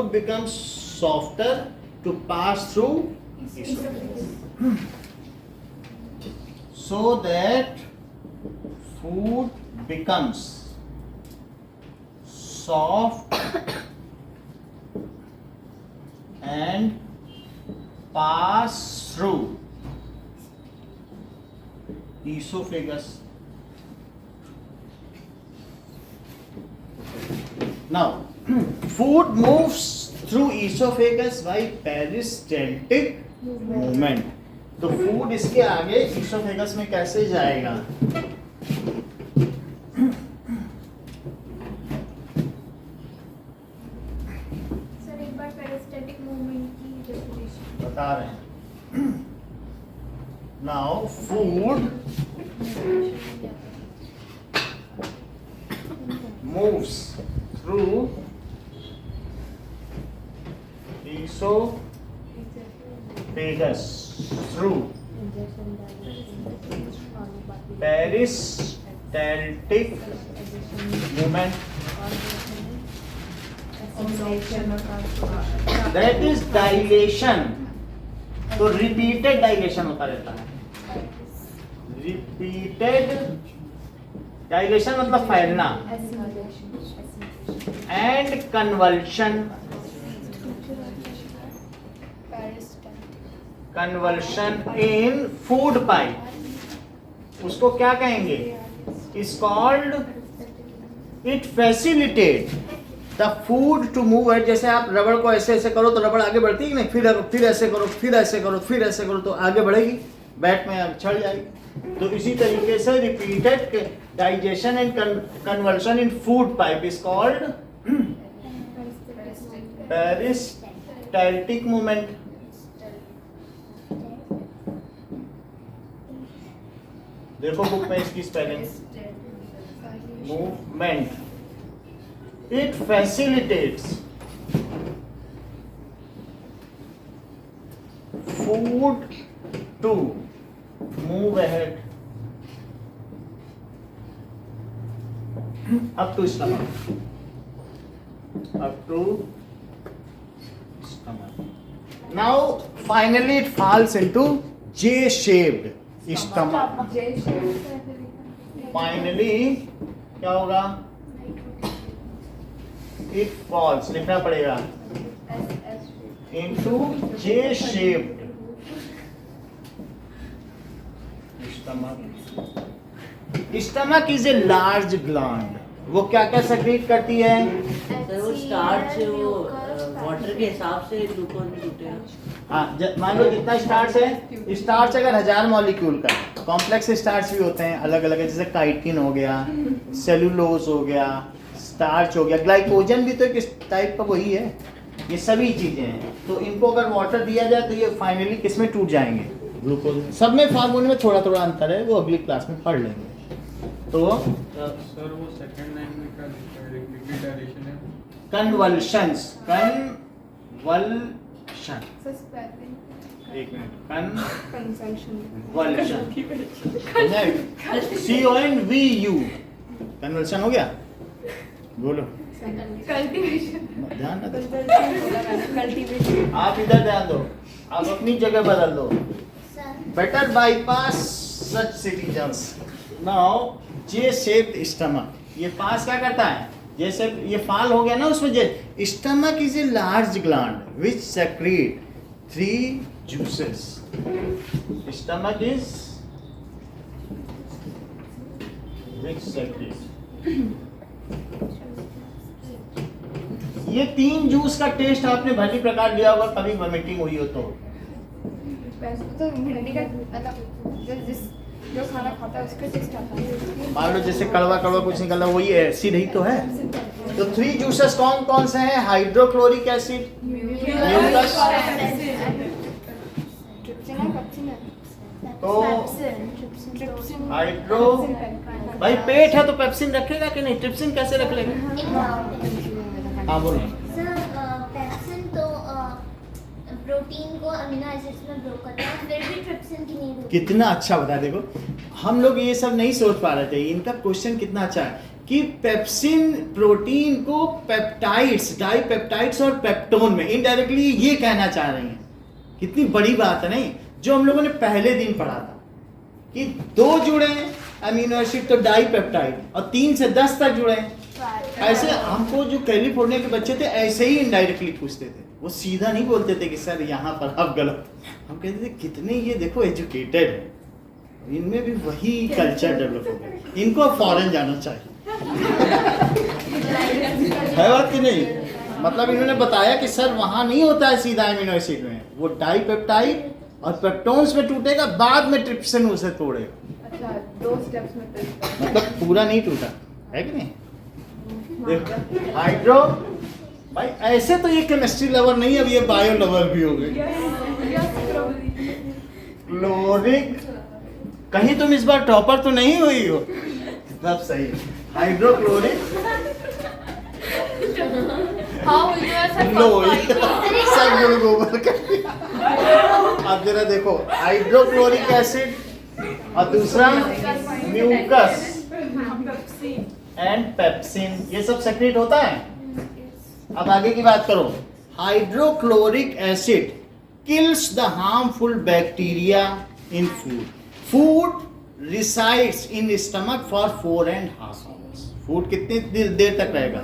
becomes softer to pass through so that food becomes soft and pass through esophagus. Now food moves through esophagus by peristaltic movement. तो फूड इसके आगे ईसोफेगस में कैसे जाएगा? सर एक बार पेरिस्टेटिक मूवमेंट की डेफिनेशन बता रहे हैं। Now food moves through esophagus through peristaltic movement, that is dilation. तो रिपीटेड डाइलेशन होता रहता है। रिपीटेड डाइलेशन मतलब फैलना and convulsion in food pipe, उसको क्या कहेंगे? Is called, it facilitate the food to move at. जैसे आप रबड़ को ऐसे ऐसे करो तो रबड़ आगे बढ़ती है कि नहीं, फिर ऐसे करो, फिर ऐसे करो, फिर ऐसे करो तो आगे बढ़ेगी, बैट में चढ़ जाएगी। तो इसी तरीके से repeated digestion and conversion in food pipe is called peristaltic movement. देखो बुक में इसकी spelling, movement, it facilitates food to move ahead up to stomach, up to stomach. Now finally it falls into J-shaped stomach. Finally क्या होगा? It falls, लिखना पड़ेगा, into J-shaped stomach. Stomach is a large gland. वो क्या क्या secret करती है? Sir वो स्टार्च वो वाटर के हिसाब से ग्लूकोज में टूटेगा। हाँ, मान लो जितना स्टार्च है, स्टार्च अगर 1000 मॉलिक्यूल का, कॉम्प्लेक्स स्टार्च भी होते हैं अलग अलग, जैसे काइटिन हो गया, सेलुलोज हो गया, स्टार्च हो गया, ग्लाइकोजन भी तो एक टाइप का वही है, ये सभी चीजें हैं। तो इनको अगर वाटर दिया जाए तो ये फाइनली किस में टूट जाएंगे? ग्लूकोज में। सब में फार्मूले में थोड़ा थोड़ा अंतर है, वो अगली क्लास में पढ़ लेंगे। तो सर वो सेकंड लाइन में क्या लिखा है? रिपीटेड डायलेशन है, कन्वल्शंस, एक मिनट, कन्वल्शन, CONVU, कन्वल्शन हो गया, बोलो ध्यान ना दो, आप इधर ध्यान दो, आप अपनी जगह बदल दो। बेटर बाईपास सच सिटीजन्स। नाउ J-shaped stomach, ये पास क्या करता है? जैसे ये फाल हो गया ना उसमें, the stomach is a large gland which secrete 3 juices. Stomach is which secrete, ये 3 जूस का टेस्ट आपने भली प्रकार लिया होगा, कभी वॉमिटिंग हुई हो तो। तो भिंडी का मतलब जो खाना खाता है उसका टेस्ट आता है। मान लो जैसे कड़वा कड़वा कुछ निकला, वही एसिड ही तो है। तो 3 जूसेस कौन कौन से हैं? हाइड्रोक्लोरिक एसिड, म्यूकस, तो हाइड्रो, भाई पेट है तो पेप्सिन रखेगा कि नहीं? ट्रिप्सिन कैसे रख लेगा? हाँ बोलो। सर पेप्सिन तो प्रोटीन को अमीनो एसिड्स में ब्रेक करता है, फिर भी ट्रिप्सिन की नीड होती है। कितना अच्छा बता, देखो हम लोग ये सब नहीं सोच पा रहे थे, इनका क्वेश्चन कितना अच्छा है कि पेप्सिन प्रोटीन को पेप्टाइड्स, डाइपेप्टाइड्स और पेप्टोन में इनडायरेक्टली ये कहना चाह रही हैं। कितनी बड़ी बात है नहीं, जो हम लोगों ने पहले दिन पढ़ा था कि 2 जुड़े हैं अमीनो एसिड तो डाइपेप्टाइड, और 3 से 10 तक जुड़े हैं। ऐसे हमको जो कैलिफोर्निया के बच्चे थे ऐसे ही इनडायरेक्टली पूछते थे, वो सीधा नहीं बोलते थे कि सर यहाँ पर आप गलत। हम कहते थे कितने ये देखो एजुकेटेड है, इनमें भी वही कल्चर डेवलप हो गया, इनको फॉरेन जाना चाहिए। है बात कि नहीं? मतलब इन्होंने बताया कि सर वहाँ नहीं होता है सीधा अमीनो एसिड में, वो डाइपेप्टाइड और पेप्टोन्स में टूटेगा, बाद में ट्रिप्सिन उसे तोड़ेगा। अच्छा 2 स्टेप्स में टेस्ट, मतलब पूरा नहीं टूटा है कि नहीं? देखो हाइड्रो, भाई ऐसे तो ये केमिस्ट्री लवर नहीं, अब ये बायो लवर भी हो गए। क्लोरिक, कहीं तुम इस बार टॉपर तो नहीं हुई हो? सब सही। हाइड्रोक्लोरिक, सब गुड़ गोबर का। अब जरा देखो हाइड्रोक्लोरिक एसिड और दूसरा म्यूकस एंड पेप्सिन, ये सब सेक्रेट होता है। अब आगे की बात करो। Hydrochloric acid kills the harmful bacteria in food. Food resides in stomach for 4.5 hours. Food कितनी देर तक रहेगा?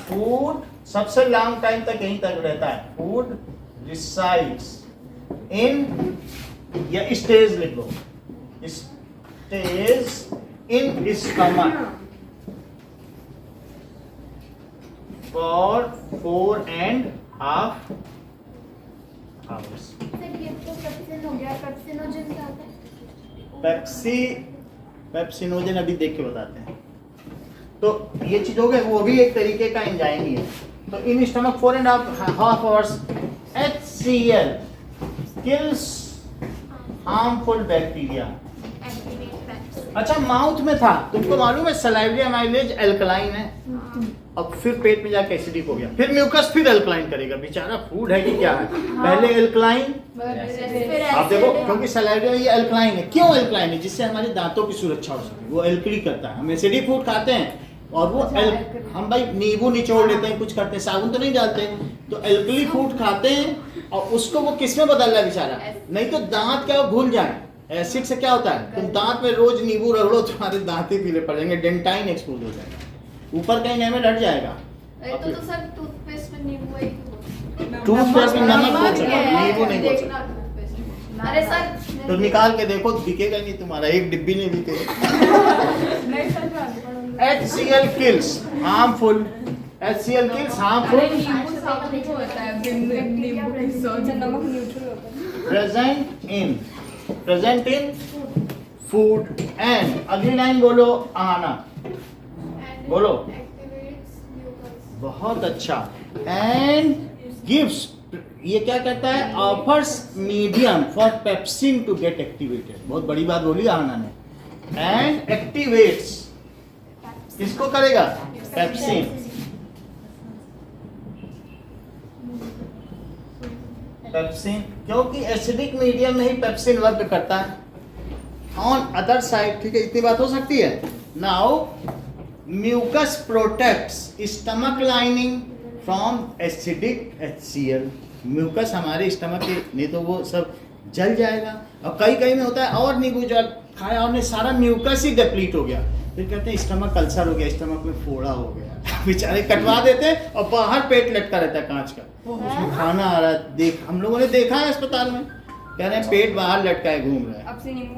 फूड सबसे लॉन्ग टाइम तक यहीं तक रहता है. फूड resides in, या स्टेज लिख लो, stays in stomach for 4.5 hours. फिर ये तो पेप्सिन हो गया, पेप्सिनोजन क्या होता है? पेप्सिनोजन अभी देख के बताते हैं. तो ये चीज हो गई, वो भी एक तरीके का एंजाइम ही है. तो in stomach 4.5 hours HCl kills harmful bacteria. अच्छा, माउथ में था, तुमको मालूम है सलाइवरी अमाइलेज एल्कलाइन है. अब फिर पेट में जाके एसिडिक हो गया, फिर म्यूकस फिर एल्कलाइन करेगा. बेचारा फूड है कि क्या है? पहले एल्कलाइन, आप देखो, क्योंकि सलाइवरी ये एल्कलाइन है. क्यों एल्कलाइन है? जिससे हमारे दांतों की सुरक्षा हो सके. वो एल्कली करता है. हम एसिडिक फूड खाते हैं और वो हम भाई नींबू निचोड़ लेते हैं, कुछ करते हैं, साबुन तो नहीं डालते. तो एल्कली फूड खाते हैं और उसको वो किस में बदल रहा है बेचारा? नहीं तो दांत क्या भूल जाए. एसिड से क्या होता है? तुम दांत में रोज नींबू रगड़ो, तुम्हारे दांत ही पीले पड़ जाएंगे, डेंटाइन एक्सपोज हो जाएगा, ऊपर का एनामेल हट जाएगा. तो सर टूथपेस्ट में नींबू है. टूथपेस्ट में नमक बोल सकते हो, नींबू नहीं बोल सकते. अरे सर तो निकाल के देखो, दिखेगा नहीं तुम्हारा, एक डिब्बी नहीं दिखेगा. HCl kills harmful. HCl kills harmful. नींबू साबुन को होता है, नींबू की सॉस नमक न्यूट्रल होता है. present in food. and अगली लाइन बोलो आना, बोलो. बहुत अच्छा. and gives, ये क्या कहता है? offers medium for pepsin to get activated. बहुत बड़ी बात बोली आना ने. and activates, किसको करेगा? पेप्सिन. पेप्सिन क्योंकि एसिडिक मीडियम में ही पेप्सिन वर्क करता है. ऑन अदर साइड, ठीक है, इतनी बात हो सकती है. Now mucus protects stomach lining from acidic HCl. Mucus हमारे स्टमक के, नहीं तो वो सब जल जाएगा. और कई कई में होता है और नींबू जल खाया और सारा म्यूकस ही डिप्लीट हो गया, फिर कहते हैं स्टमक अल्सर हो गया, स्टमक में फोड़ा हो गया. बेचारे कटवा देते हैं और बाहर पेट लटका रहता है कांच का, उसमें खाना आ रहा है. देख, हम लोगों ने देखा है अस्पताल में, कह रहे हैं पेट बाहर लटकाए घूम रहा है.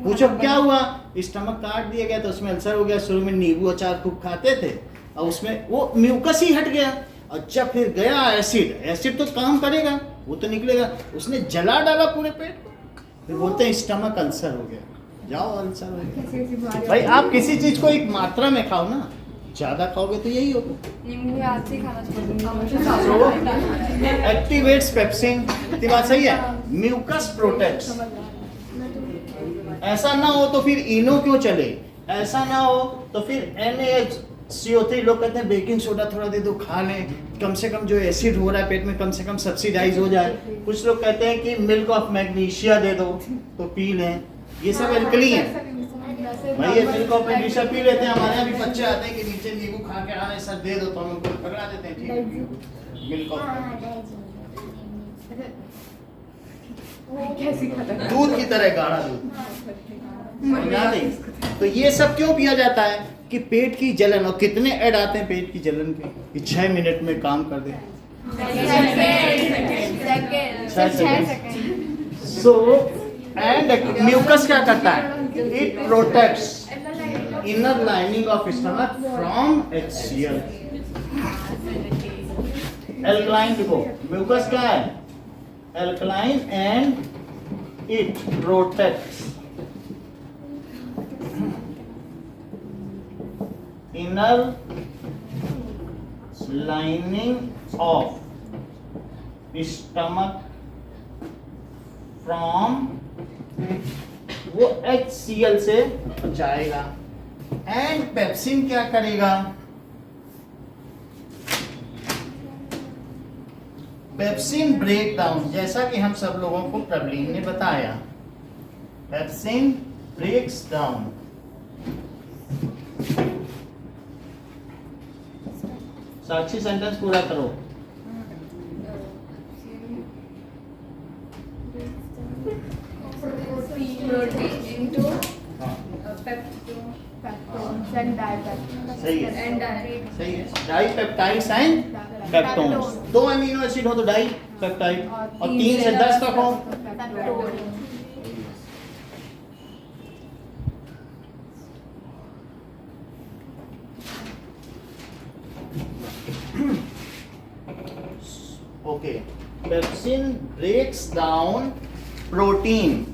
पूछो क्या हुआ? स्टमक काट दिया गया तो उसमें अल्सर हो गया. शुरू में नींबू अचार खूब खाते थे और उसमें वो म्यूकस ही हट गया. अच्छा, फिर गया एसिड तो काम करेगा, वो तो निकलेगा. उसने जला डाला पूरे पेट को, फिर बोलते हैं स्टमक अल्सर हो गया. जाओ, अल्सर हो गया. भाई आप किसी चीज को एक मात्रा में खाओ ना, ज्यादा खाओगे तो यही होगा. नींबू आज से खाना छोड़ दूंगा. Activates pepsin. इतनी बात सही है. Mucus protects. ऐसा ना हो तो फिर इनो क्यों चले? ऐसा ना हो तो फिर NaHCO3, लोग कहते हैं बेकिंग सोडा थोड़ा दे दो, खा लें, कम से कम जो एसिड हो रहा है पेट में कम से कम सब्सिडाइज हो जाए. कुछ लोग कहते हैं कि मिल्क ऑफ मैग्नीशिया दे दो तो पी लें. ये सब एल्कली है भाई. ये मिल्क ऑफ मैग्नीशिया पी लेते हैं. हमारे यहाँ भी बच्चे आते हैं कि नीचे नींबू खा के आना, सर दे दो, तो हम उनको पकड़ा देते हैं. ठीक है, मिल्क ऑफ, दूध की तरह गाढ़ा दूध. समझा नहीं? तो ये सब क्यों पिया जाता है? कि पेट की जलन. और कितने ऐड आते हैं पेट की जलन के कि 6 मिनट में काम कर दे. 6 सेकंड. सो एंड म्यूकस क्या करता है? It protects inner lining of stomach from HCl. Alkaline देखो, म्यूकस क्या है? Alkaline and it protects inner lining of stomach from, वो HCl से बचाएगा. एंड पेप्सिन क्या करेगा? पेप्सिन ब्रेक डाउन, जैसा कि हम सब लोगों को प्रबलीन ने बताया. पेप्सिन ब्रेक्स डाउन साक्षी सेंटेंस पूरा करो. protein into एंड डाइपेप्टाइड्स सही है, एंड डाइपेप्टाइड्स सही है। Dipeptides and peptones, 2 amino acid हो तो डाइपेप्टाइड, और 3 से 10 तक हो okay. Pepsin breaks down protein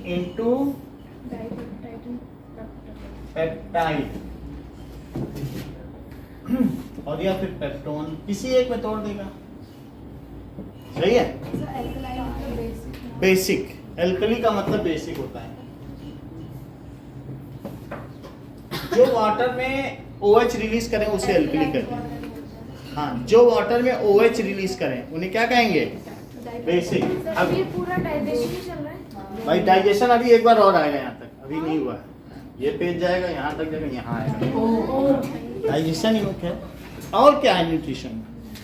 into peptide और या फिर पेप्टोन, किसी एक में तोड़ देगा। सही है। बेसिक, एल्कली का मतलब बेसिक होता है। जो वाटर में OH रिलीज करें उसे एल्कली कहते हैं। हाँ, जो वाटर में OH रिलीज करें उन्हें क्या कहेंगे? बेसिक। अब ये पूरा डाइजेशन ही चल रहा है। भाई डाइजेशन अभी एक बार और आएगा, यहाँ तक अभी नहीं हुआ है। ये पेज जाएगा, यहाँ तक जाएगा, यहाँ आएगा। डाइजेशन ही मुख्य है। और क्या है न्यूट्रिशन?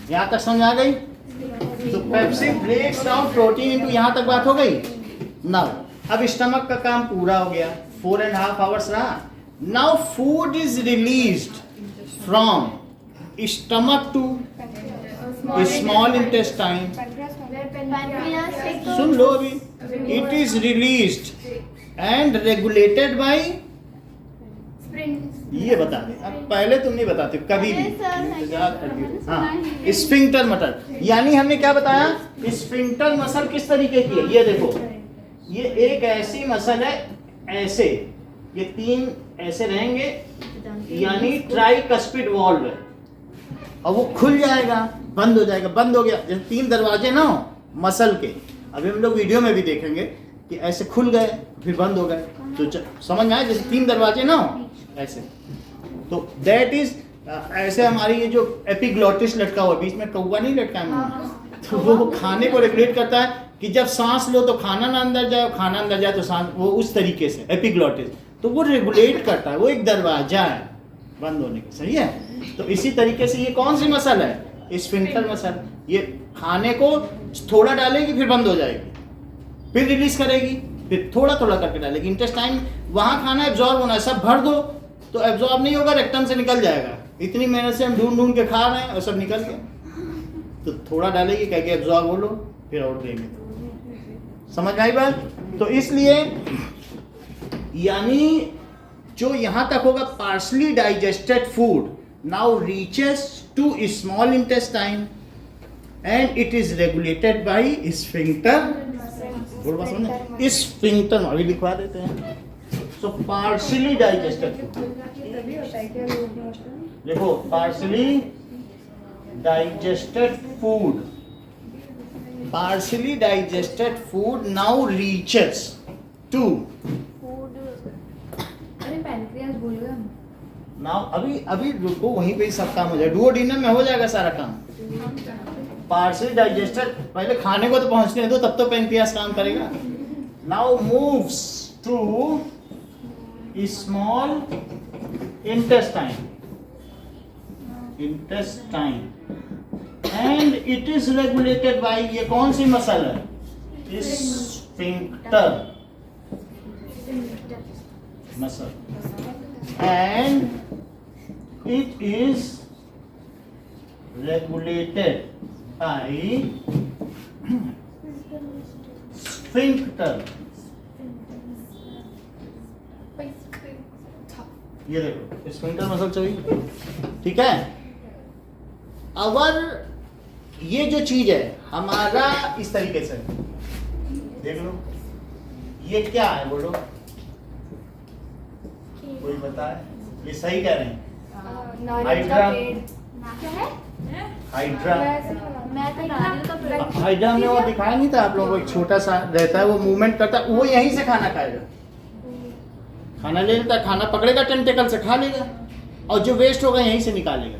यहाँ तक समझ आ गई? तो pepsin breaks down protein into, यहाँ तक बात हो गई। नाउ अब स्टमक का काम पूरा हो गया, 4.5 आवर्स रहा। Now food is released from stomach to small intestine. सुन लो अभी, it is released and regulated by, ये बता दे। अब पहले तुम नहीं बताते कभी भी, इंतजार करती हो। हाँ, स्फिंक्टर मसल, यानी हमने क्या बताया? स्फिंक्टर मसल किस तरीके की है? ये देखो, ये एक ऐसी मसल है, ऐसे ये 3 ऐसे रहेंगे, यानी ट्राइकस्पिड वॉल्व है, और वो खुल जाएगा, बंद हो जाएगा। बंद हो गया, जैसे 3 दरवाजे ना हो मसल के, अभी हम लोग वीडियो में भी देखेंगे कि ऐसे खुल गए फिर बंद हो गए, तो समझ में आया? जैसे 3 दरवाजे ना हो ऐसे, तो दैट इज ऐसे हमारी ये जो एपिग्लोटिस लटका हुआ, बीच में कौवा नहीं लटका है, तो वो खाने को रेगुलेट करता है कि जब सांस लो तो खाना ना अंदर जाए, खाना अंदर जाए तो सांस, वो उस तरीके से एपिग्लोटिस, तो वो रेगुलेट करता है, वो एक दरवाजा है बंद होने का। सही है। तो इसी तरीके से ये कौन सी मसल है? Sphincter muscle. ये खाने को थोड़ा डालेगी फिर बंद हो जाएगी, फिर रिलीज करेगी, फिर थोड़ा थोड़ा करके डालेगी। इंटेस्टाइन, वहां खाना एब्जॉर्ब होना है, सब भर दो तो एब्जॉर्ब नहीं होगा, रेक्टम से निकल जाएगा। इतनी मेहनत से हम ढूंढ ढूंढ के खा रहे हैं और सब निकल गया, तो थोड़ा डालेगी, कह के एब्जॉर्ब हो लो, फिर और देंगे। समझ आई बात? तो इसलिए यानी जो यहां तक होगा, partially digested food now reaches to small intestine and it is regulated by sphincter. Sphincter अभी लिखवा देते हैं। सो पार्शली डाइजेस्टेड फूड, देखो, partially digested food, partially digested food now reaches to, अरे पैनक्रियास भूल गए हम। now अभी रुको, वहीं पे ही सब काम हो जाएगा, डुओडेनम में हो जाएगा सारा काम। partially digested, पहले खाने को तो पहुंचने दो, तब तो पैनक्रियास काम करेगा। now moves to small intestine and it is regulated by, ये कौन सी मसल है? Sphincter muscle, and it is regulated by sphincter। ये देखो, स्फिंक्टर मसल चाहिए, ठीक है। अगर ये जो चीज है हमारा इस तरीके से, देख लो, ये क्या है बोलो, कोई बताए? ये सही कह रहे हैं? हाइड्रा, हाइड्रा हमने वो दिखाया नहीं था आप लोगों को? एक छोटा सा रहता है, वो मूवमेंट करता है, वो यहीं से खाना खाएगा, खाना ले लेता है, खाना पकड़ेगा टेंटेकल से, खा लेगा, और जो वेस्ट होगा यहीं से निकालेगा।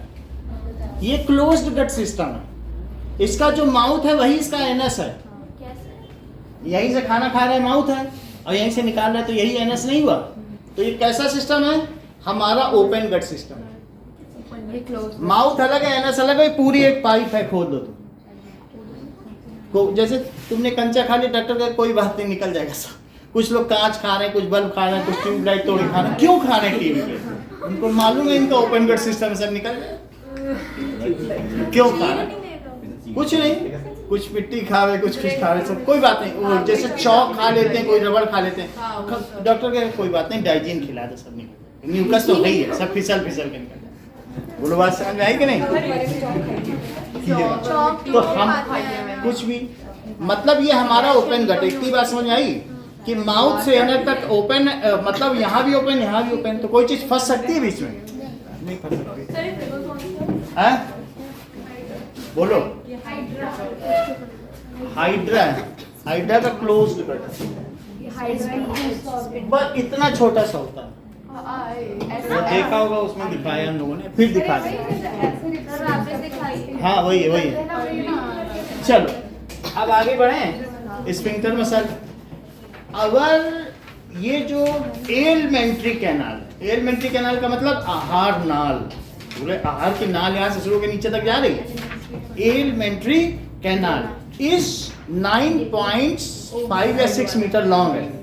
ये क्लोज्ड गट सिस्टम है। इसका जो माउथ है वही इसका एनस है, यहीं से खाना खा रहा है माउथ है, और यहीं से निकाल रहा है, तो यही एनस नहीं हुआ? तो ये कैसा सिस्टम है? हमारा ओपन गट सिस्टम है। माउथ अलग है, एनस अलग है, पूरी एक पाइप है, खोल दो तुम, जैसे तुमने कंचा खा लिया, डॉक्टर का कोई बात नहीं, निकल जाएगा सब। कुछ लोग कांच खा रहे हैं, कुछ बल्ब खा रहे हैं, कुछ ट्यूबलाइट तोड़ के खा रहे हैं। क्यों खा रहे हैं टीवी पे? उनको मालूम है इनका ओपन गट सिस्टम सब निकल जाए। क्यों खा रहे हैं? कुछ नहीं, कुछ मिट्टी खा रहे, कुछ खा रहे, सब कोई बात नहीं। वो जैसे चौक खा लेते हैं, कोई रबड़ खा लेते हैं, डॉक्टर कहे कोई बात नहीं, डाइजीन खिला दे, सब निकल। म्यूकस तो है ही है, सब फिसल फिसल के निकल जाए। बोलो बात समझ में आई कि नहीं? तो हम कुछ भी मतलब ये हमारा ओपन गट, इतनी बात समझ में आई कि माउथ से एनर तक ओपन, मतलब यहाँ भी ओपन, यहाँ भी ओपन, तो कोई चीज फंस सकती है बीच में? नहीं फंस सकती। हैं? बोलो। हाइड्रा, हाइड्रा का क्लोज्ड गट, बस इतना छोटा सा होता है। वो देखा होगा, उसमें दिखाया हम लोगों ने, फिर दिखा दें। हाँ वही है, वही है। चलो अब आगे बढ़े। स्फिंक्टर मसल, अगर ये जो एलिमेंट्री कैनाल, एलिमेंट्री कैनाल का मतलब आहार नाल, पूरे आहार की नाल यहाँ से शुरू के नीचे तक जा रही है। एलिमेंट्री कैनाल इज 9.5 या 6 मीटर लॉन्ग है,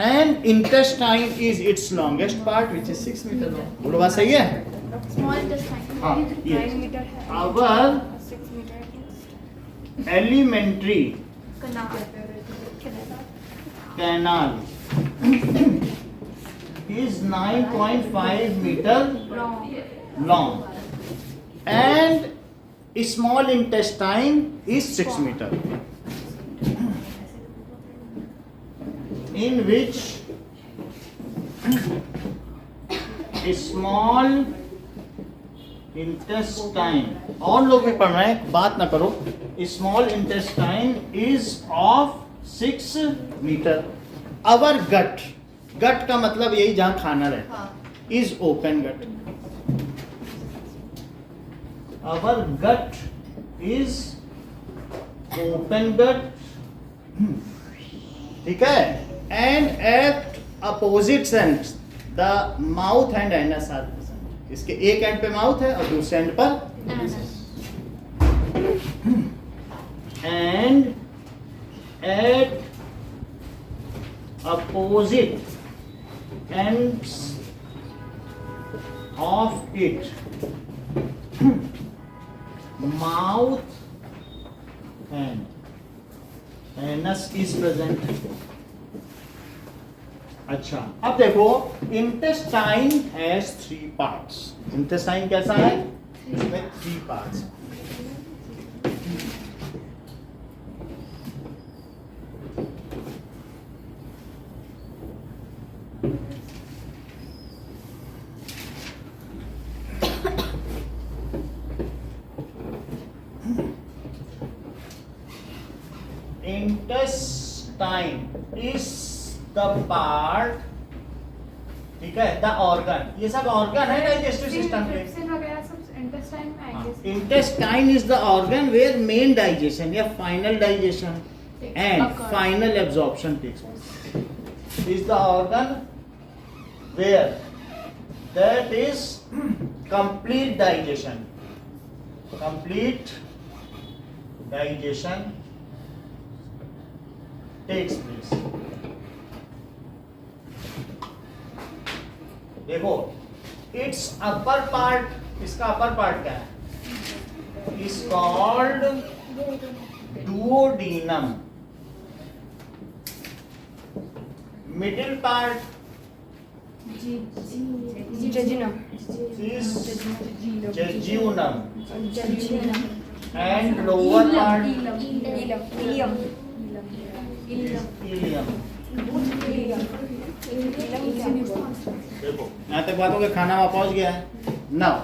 and intestine is its longest part which is 6 meter long. बोलो बात सही है? Small intestine. हाँ, ये 9 मीटर है। our 6 metre elementary canal is 9.5 meter long and small intestine is 6 meter, in which a small intestine, और लोग भी पढ़ रहे हैं, बात ना करो, small intestine is of 6 meter. Our gut, gut का मतलब यही जहाँ खाना रहता है, is open gut. Our gut is open gut, ठीक है? And at opposite ends the mouth and anus are present. इसके एक एंड पे माउथ है और दूसरे एंड पर and at opposite ends of it mouth and anus is present. अच्छा, अब देखो इंटेस्टाइन हैज 3 पार्ट्स। इंटेस्टाइन कैसा है? इसमें 3 parts. Intestine is the part, ठीक है, द ऑर्गन, ये सब ऑर्गन है डाइजेस्टिव सिस्टम के। Intestine is the organ where main digestion या final digestion and final absorption takes place. Is the organ where that is complete digestion, complete digestion takes place. देखो, it's upper part, इसका upper part क्या है? Is called duodenum. Middle part jejunum is jejunum and lower part ileum ileum. देखो यहाँ तक बातों के खाना वहाँ पहुँच गया है। नाउ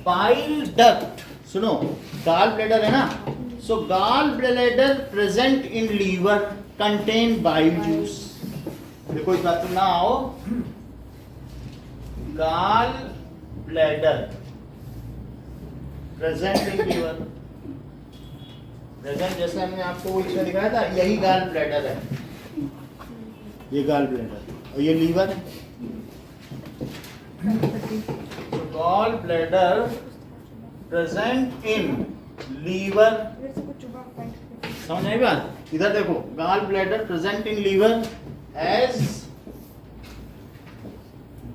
बाइल डक्ट, सुनो, गाल ब्लैडर है ना, so gall bladder present in liver contain bile juice. देखो इस बात को ना आओ, gall bladder present in liver, present जैसे हमने आपको इसमें दिखाया था, यही गाल ब्लैडर है, ये गाल ब्लैडर और ये लीवर है। So gall bladder present in liver, समझ आई बात? इधर देखो, gall bladder present in liver as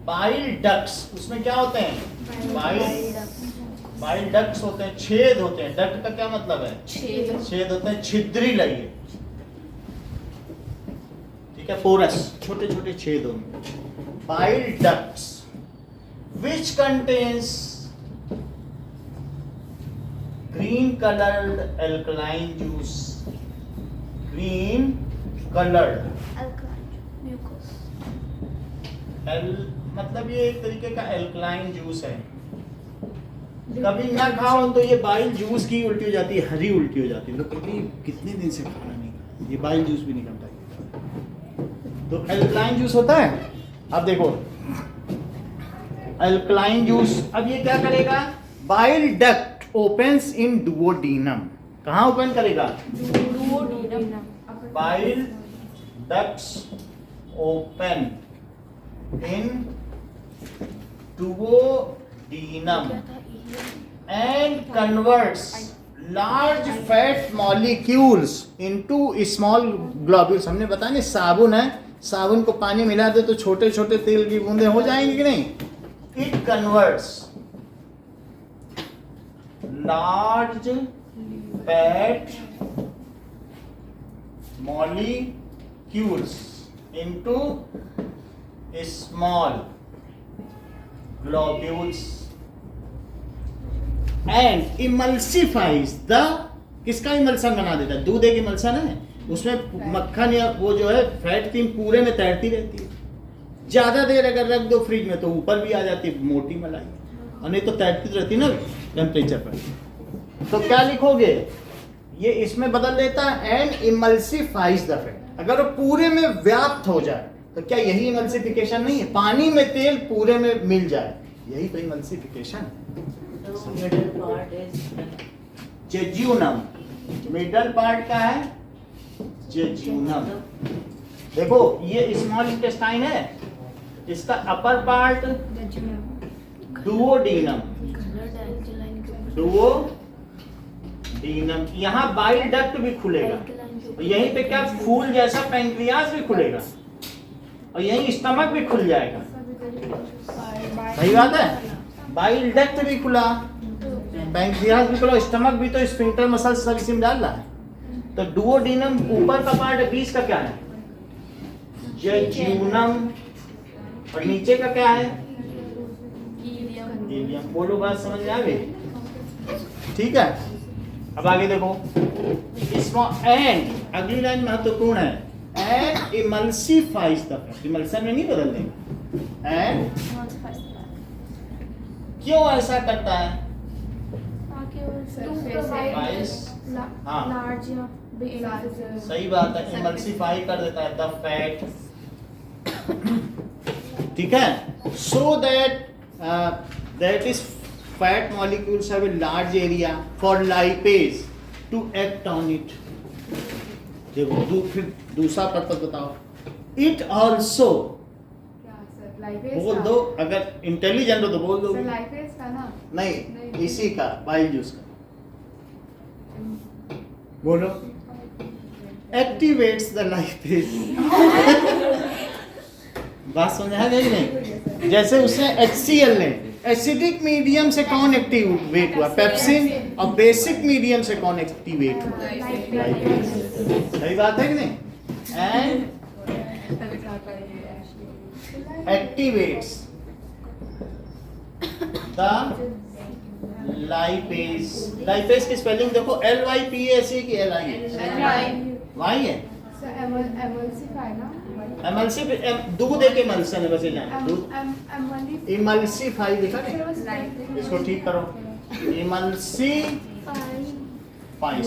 bile ducts. उसमें क्या होते हैं? बाइल डक्ट्स होते हैं, छेद होते हैं। डक्ट का क्या मतलब है? छेद होते हैं, छिद्री लगी, ठीक है, पोरस, छोटे छोटे छेद होंगे, bile ducts which contains green colored alkaline juice, green colored मतलब ये एक तरीके का एल्कलाइन जूस है। कभी ना खाओ तो ये बाइल जूस की उल्टी हो जाती है, हरी उल्टी हो जाती है। तो कभी कितने दिन से खाना नहीं खाया, ये बाइल जूस भी नहीं खाता। तो एल्कलाइन जूस होता है। अब देखो अल्कलाइन जूस, अब ये क्या करेगा? Bile duct opens in duodenum. कहाँ ओपन करेगा? Bile ducts open in duodenum and converts large fat molecules into small globules. हमने बताया ना, साबुन है, साबुन को पानी मिला दे तो छोटे छोटे तेल की बूंदें हो जाएंगी कि नहीं? It converts large fat molecules into small globules and emulsifies the, किसका इमल्सन बना देता है? दूध एक इमल्सन है, उसमें मक्खन या वो जो है फैट क्रीम पूरे में तैरती रहती है। ज्यादा देर अगर रख दो फ्रिज में तो ऊपर भी आ जाती है मोटी मलाई, और नहीं तो तैरती रहती ना टेम्परेचर पर। तो क्या लिखोगे? ये इसमें बदल देता है एंड इमल्सिफाइज द फैट। अगर वो पूरे में व्याप्त हो जाए तो क्या यही इमल्सिफिकेशन नहीं है? पानी में तेल पूरे में मिल जाए, यही तो emulsification. Middle part is jejunum, middle part का है जेज्यूनम। देखो ये स्मॉल इंटेस्टाइन है, इसका अपर पार्ट डुओडीनम, डुओडीनम। यहाँ बाइल डक्ट भी खुलेगा, और यहीं पे क्या फूल जैसा पैंक्रियास भी खुलेगा, और यहीं स्टमक भी खुल जाएगा। सही बात है? बाइल डक्ट भी खुला, पैंक्रियास भी खुला, स्टमक भी, तो स्फिंक्टर मसल सब इसी में डाल रहा है। तो डुओडीनम ऊपर का पार्ट है, बीच का क्या है? जेज्यूनम, और नीचे का क्या है? इलियम। बोलो, बात समझ में आ गई? ठीक है, अब आगे देखो। इसमें एंड, अगली लाइन महत्वपूर्ण है, एंड इमल्सिफाइज द फैट। इमल्सन में नहीं बदल देंगे, एंड क्यों ऐसा करता है? हाँ सही बात है, इमल्सिफाई कर देता है द फैट, ठीक है, so that is fat molecules have a large area for lipase to act on it. देखो फिर दूसरा पर्पस बताओ। इट ऑल्सो, बोल दो, अगर इंटेलिजेंट हो तो बोल दो। लाइपेज का ना? नहीं, इसी का, बाइल जूस का। बोलो। Activates the lipase. बात समझ आ गई नहीं? जैसे उसने HCl ने, एसिडिक मीडियम से कौन एक्टिवेट हुआ? पेप्सिन। और बेसिक मीडियम से कौन एक्टिवेट हुआ? लाइपेज। सही बात है कि नहीं? And activates the lipase। lipase की स्पेलिंग देखो, LYPASE की LI है, Y है। एमल्सिफाई, दूध एक इमल्सन है, बस ये जाना। दूध इमल्सिफाई लिखा नहीं, इसको ठीक करो, इमल्सिफाइज,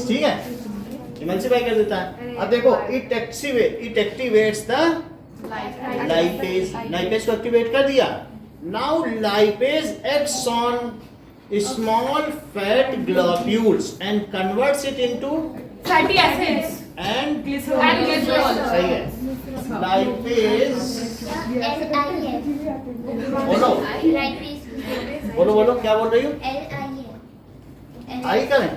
ठीक है, इमल्सिफाई कर देता है। अब देखो, it activates the lipase. Lipase को एक्टिवेट कर दिया। Now lipase acts on small fat globules and converts it into fatty acids and glycerol. सही है। लाइपेज, बोलो बोलो बोलो, क्या बोल रही हो? आई करें?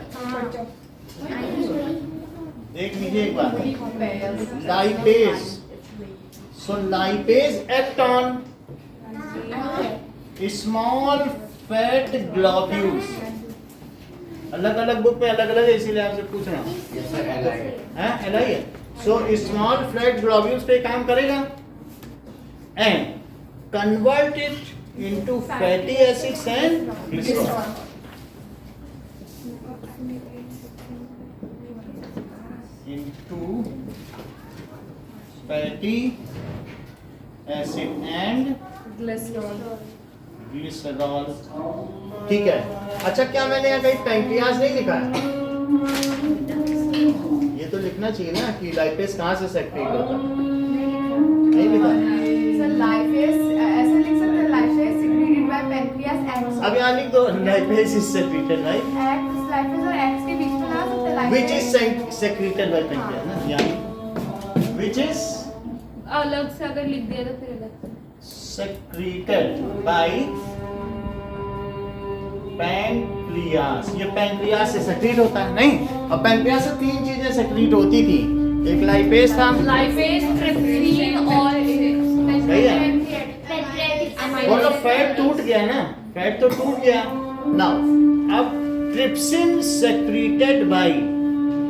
देख लीजिए एक बार, lipase, so lipase act on small fat globules. अलग अलग बुक पे अलग अलग है, इसीलिए आपसे पूछ रहा हूँ। है LI है। सो स्मॉल फैट ग्लोब्यूल्स पे काम करेगा and convert it into fatty acids and glycerol. Into fatty acid and glycerol. ठीक है। अच्छा, क्या मैंने यहाँ कहीं पैंक्रियाज नहीं लिखा है? ये तो लिखना चाहिए ना कि लाइपेज कहाँ से सेक्रेट होता है। नहीं लिखा है। सर लाइपेज ऐसे लिख सकते हैं, lipase secreted bye pancreas act. अब यहाँ लिख दो lipase is secreted bye act, lipase और एक्ट के बीच में ना सकते हैं lipase. Which is secreted bye pancreas ना, यानी व्हिच इज अलग से अगर लिख दिया तो फिर अलग से secreted by पैंक्रियास। ये पैंक्रियास से सेक्रेट होता है नहीं? और पैंक्रियास से 3 चीजें सेक्रेट होती थी, एक लाइपेज था, लाइपेज, ट्रिप्सिन और सही है। बोलो फैट टूट गया ना, फैट तो टूट गया। नाउ अब trypsin secreted bye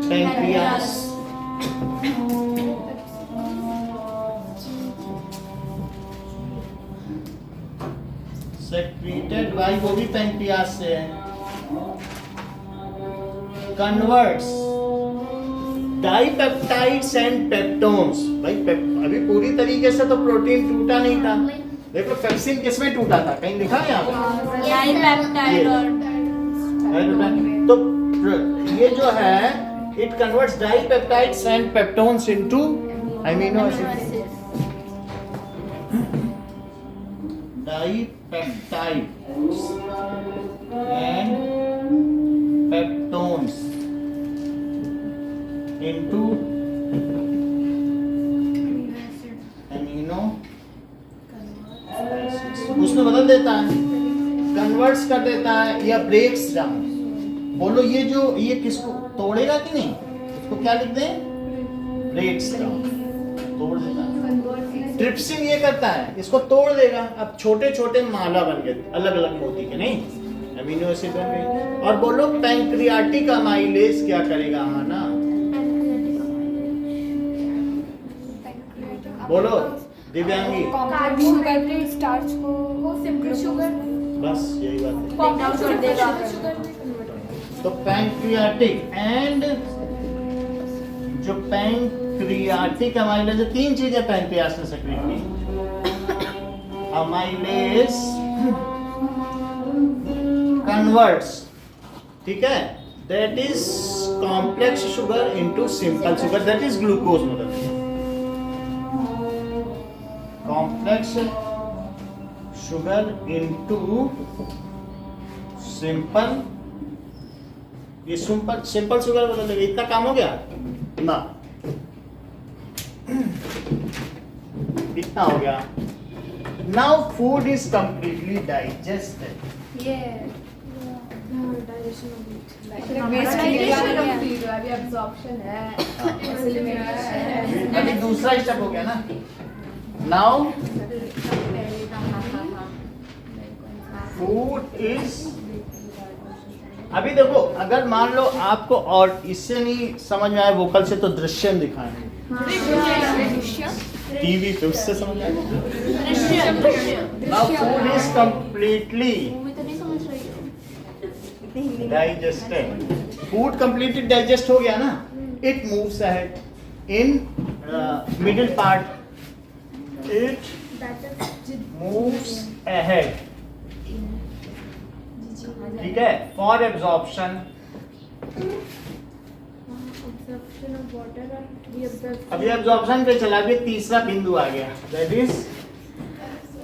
pancreas. Secreted bye, वो भी पैंक्रियास से है। Converts dipeptides and peptones. भाई अभी पूरी तरीके से तो प्रोटीन टूटा नहीं था। देखो पेप्सिन किसमें टूटा था, कहीं लिखा है यहाँ पे? तो ये जो है it converts dipeptides and peptones into amino acid. Dipeptides and peptones into amino acids. उसमें बदल देता है, कन्वर्ट्स कर देता है या ब्रेक्स डाउन। बोलो ये किसको तोड़ेगा कि नहीं? इसको क्या लिख दें? ब्रेक्स डाउन, तोड़ देगा। ट्रिप्सिन ये करता है, इसको तोड़ देगा। अब छोटे छोटे माला बन गए अलग अलग मोती के, नहीं अमीनो एसिड बन गए। और बोलो पैंक्रियाटिक अमाइलेज क्या करेगा? ना बोलो दिव्यांगी, कार्बोहाइड्रेट स्टार्च को सिंपल शुगर, बस यही बात है। तो पैंक्रियाटिक एंड जो पैंक्रियाटिक अमाइलेज, 3 चीजें पैंक्रियास में सेक्रेट की। अमाइलेज कन्वर्ट्स, ठीक है, that is complex sugar into simple sugar, that is glucose. मतलब कॉम्प्लेक्स शुगर इनटू सिंपल, ये सिंपल शुगर बदल देगा। इतना काम हो गया ना, इतना हो गया। Now food is completely digested. अभी एब्जॉर्प्शन है, अभी दूसरा स्टेप हो गया ना। नाउ फूड इज, अभी देखो अगर मान लो आपको और इससे नहीं समझ में आए वोकल से, तो दृश्यम दिखाएं टीवी पे, उससे समझ आएगा। Now food is completely digested. Food completely digest हो गया ना, it moves ahead in middle part, it moves ahead, ठीक है, फॉर एब्जॉर्प्शन। अभी एब्जॉर्प्शन पे चला, अभी तीसरा बिंदु आ गया, दैट इज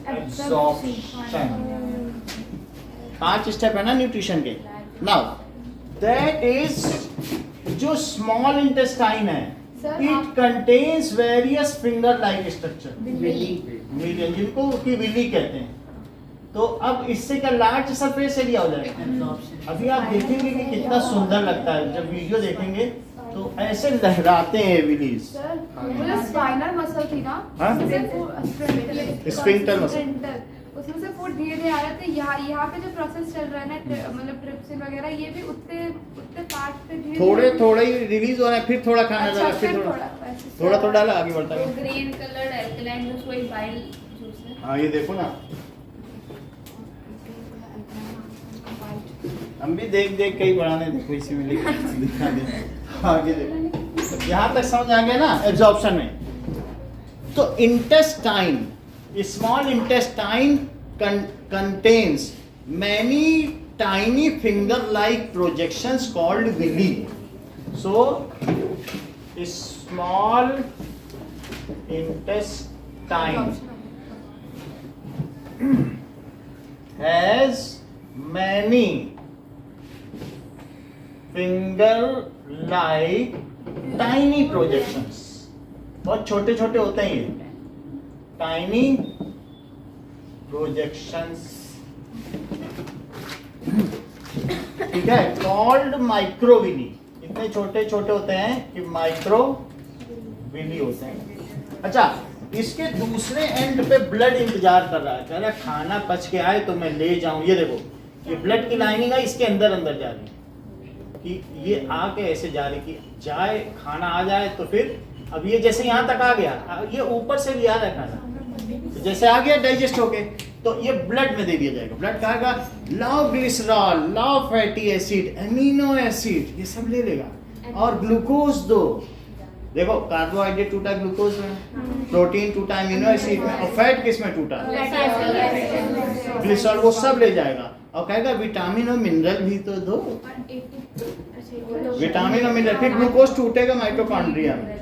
एब्जॉर्प्शन। 5 स्टेप है ना न्यूट्रिशन के। नाउ दैट इज जो स्मॉल इंटेस्टाइन है, it contains various finger like structure, विलियन, जिनको की विली कहते हैं। तो अब इससे क्या लार्ज सरफेस एरिया हो जाएगा। अभी आप देखेंगे कि कितना सुंदर लगता है, जब वीडियो देखेंगे तो ऐसे लहराते हैं विलीज। सर वो जो स्पाइनल मसल थी ना, हाँ? उसमें से फूड Sphincter muscle। उसमें से फूड धीरे धीरे आ रहा था। यहाँ पे जो प्रोसेस चल रहा है ना, मतलब ट्रिप्सिन वगैरह, ये भी उतने पार्ट पे धीरे थोड़े थोड़े ही रिलीज हो रहा है, फिर थोड़ा खाना अच्छा, डाला, फिर फिर थोड़ा थोड़ा डाला, आगे बढ़ता तो है। ग्रीन कलर्ड एल्कलाइन जूस वही बाइल जूस है। हाँ ये देखो ना, हम भी देख देख के ही बढ़ाने, देखो इसी में दिखा दे। आगे देखो, यहाँ तक समझ आ गया ना एब्जॉर्प्शन में। तो intestine, small intestine contains many tiny finger like projections called villi. So small intestine has many finger like tiny projections. बहुत छोटे छोटे होते हैं ये tiny projections, ठीक है, called microvilli। इतने छोटे छोटे होते हैं कि माइक्रोविली होते हैं। अच्छा, इसके दूसरे एंड पे ब्लड इंतजार कर रहा है, कह रहा है खाना पच के आए तो मैं ले जाऊं। ये देखो, ये ब्लड की लाइनिंग है, इसके अंदर अंदर जा रही है कि ये आके ऐसे जा रही कि जाए, खाना आ जाए तो फिर। अब ये जैसे यहाँ तक आ गया, ये ऊपर से भी आ रहा है खाना, तो जैसे आ गया डाइजेस्ट होके, तो ये ब्लड में दे दिया जाएगा। ब्लड कहेगा लाओ ग्लिसरॉल, लाओ फैटी एसिड, एमिनो एसिड, ये सब ले लेगा। और ग्लूकोज दो, देखो कार्बोहाइड्रेट टूटा ग्लूकोज में, प्रोटीन टूटा एमिनो एसिड में, और फैट किस में टूटा, ग्लिसरॉल, वो सब ले जाएगा। और कहेगा विटामिन और मिनरल भी तो दो, विटामिन और मिनरल। फिर ग्लूकोज टूटेगा माइटोकॉन्ड्रिया में।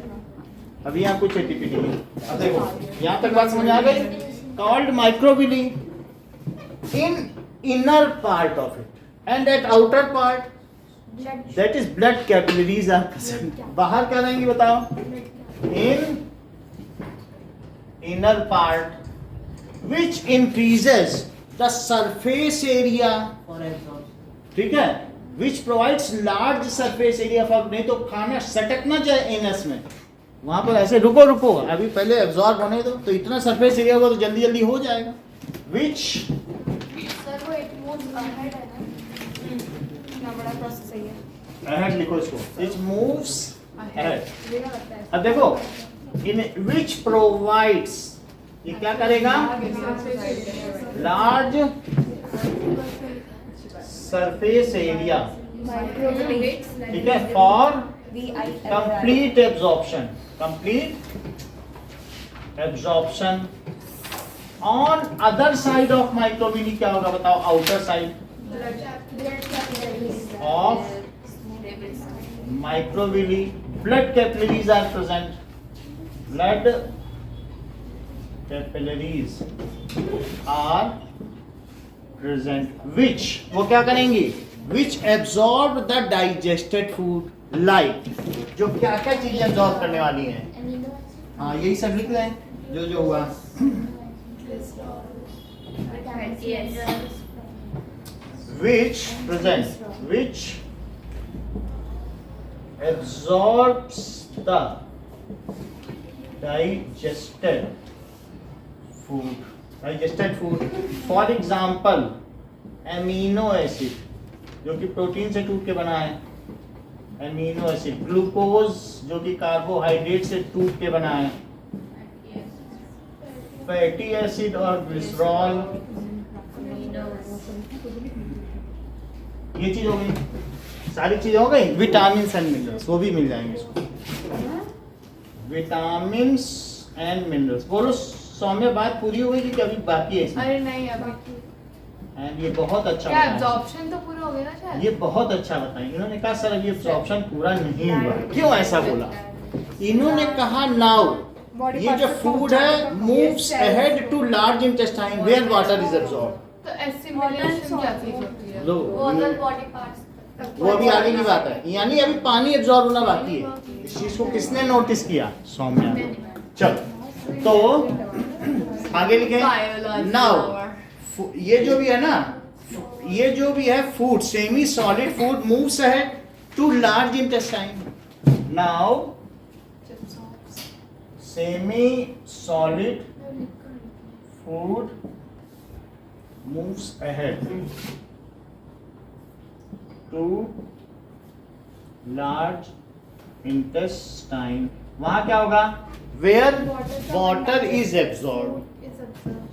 अभी यहाँ कुछ एटीपी नहीं है। अब देखो, यहाँ तक बात समझ आ गई। Called microvilli in inner part of it and at outer part that is blood capillaries are present. बाहर क्या रहेंगी बताओ, in inner part which increases the surface area for absorption, ठीक है, which provides large surface area for, नहीं तो खाना सटक ना जाए एनस में, वहां पर ऐसे रुको अभी पहले एब्जॉर्ब होने दो, तो इतना सरफेस एरिया होगा तो जल्दी जल्दी हो जाएगा। विच सर वो इट मूव्स अहेड है ना, इतना बड़ा प्रोसेस है ये। अहेड लिखो इसको, इट मूव्स अहेड। मुझे क्या लगता है अब देखो, इन विच प्रोवाइड्स, ये क्या करेगा, लार्ज सरफेस एरिया, ठीक है, for complete absorption on other side of microvilli। क्या होगा बताओ, outer side of microvilli blood capillaries are present, blood capillaries are present which, वो क्या करेंगी, which absorb the digested food, light, जो क्या क्या चीजें एब्जॉर्ब करने वाली हैं। हाँ यही सब लिख लें जो जो हुआ। which present, which absorbs the digested food, for example amino acid, जो कि प्रोटीन से टूट के बना है, एमिनो एसिड, ग्लूकोज जो कि कार्बोहाइड्रेट से टूट के बना है, फैटी एसिड और ग्लिसरॉल, ये चीज हो गई, सारी चीजें हो गई। विटामिन एंड मिनरल्स वो भी मिल जाएंगे इसको, विटामिन एंड मिनरल्स। बोलो सौम्य, बात पूरी हो गई कि अभी बाकी है? अरे नहीं अभी। एंड ये बहुत अच्छा क्या बताया। एब्जॉर्प्शन तो पूरा हो गया ना शायद? ये बहुत अच्छा बताया। इन्होंने कहा सर अभी एब्जॉर्प्शन पूरा नहीं हुआ। क्यों ऐसा बोला? इन्होंने कहा नाउ ये जो फूड है moves ahead to large intestine where water is absorb. तो एसिमिलेशन क्या चीज होती है? लो वो अदर बॉडी पार्ट्स, वो अभी आगे की बात है, यानी अभी पानी एब्जॉर्ब होना बाकी है। इस चीज को किसने नोटिस किया? सौम्या ने। चलो तो आगे लिखे नाउ, ये जो भी है ना, ये जो भी है food, semi solid food moves ahead to large intestine. Now semi solid food moves ahead to large intestine. वहां क्या होगा? Where water is absorbed. Is observed.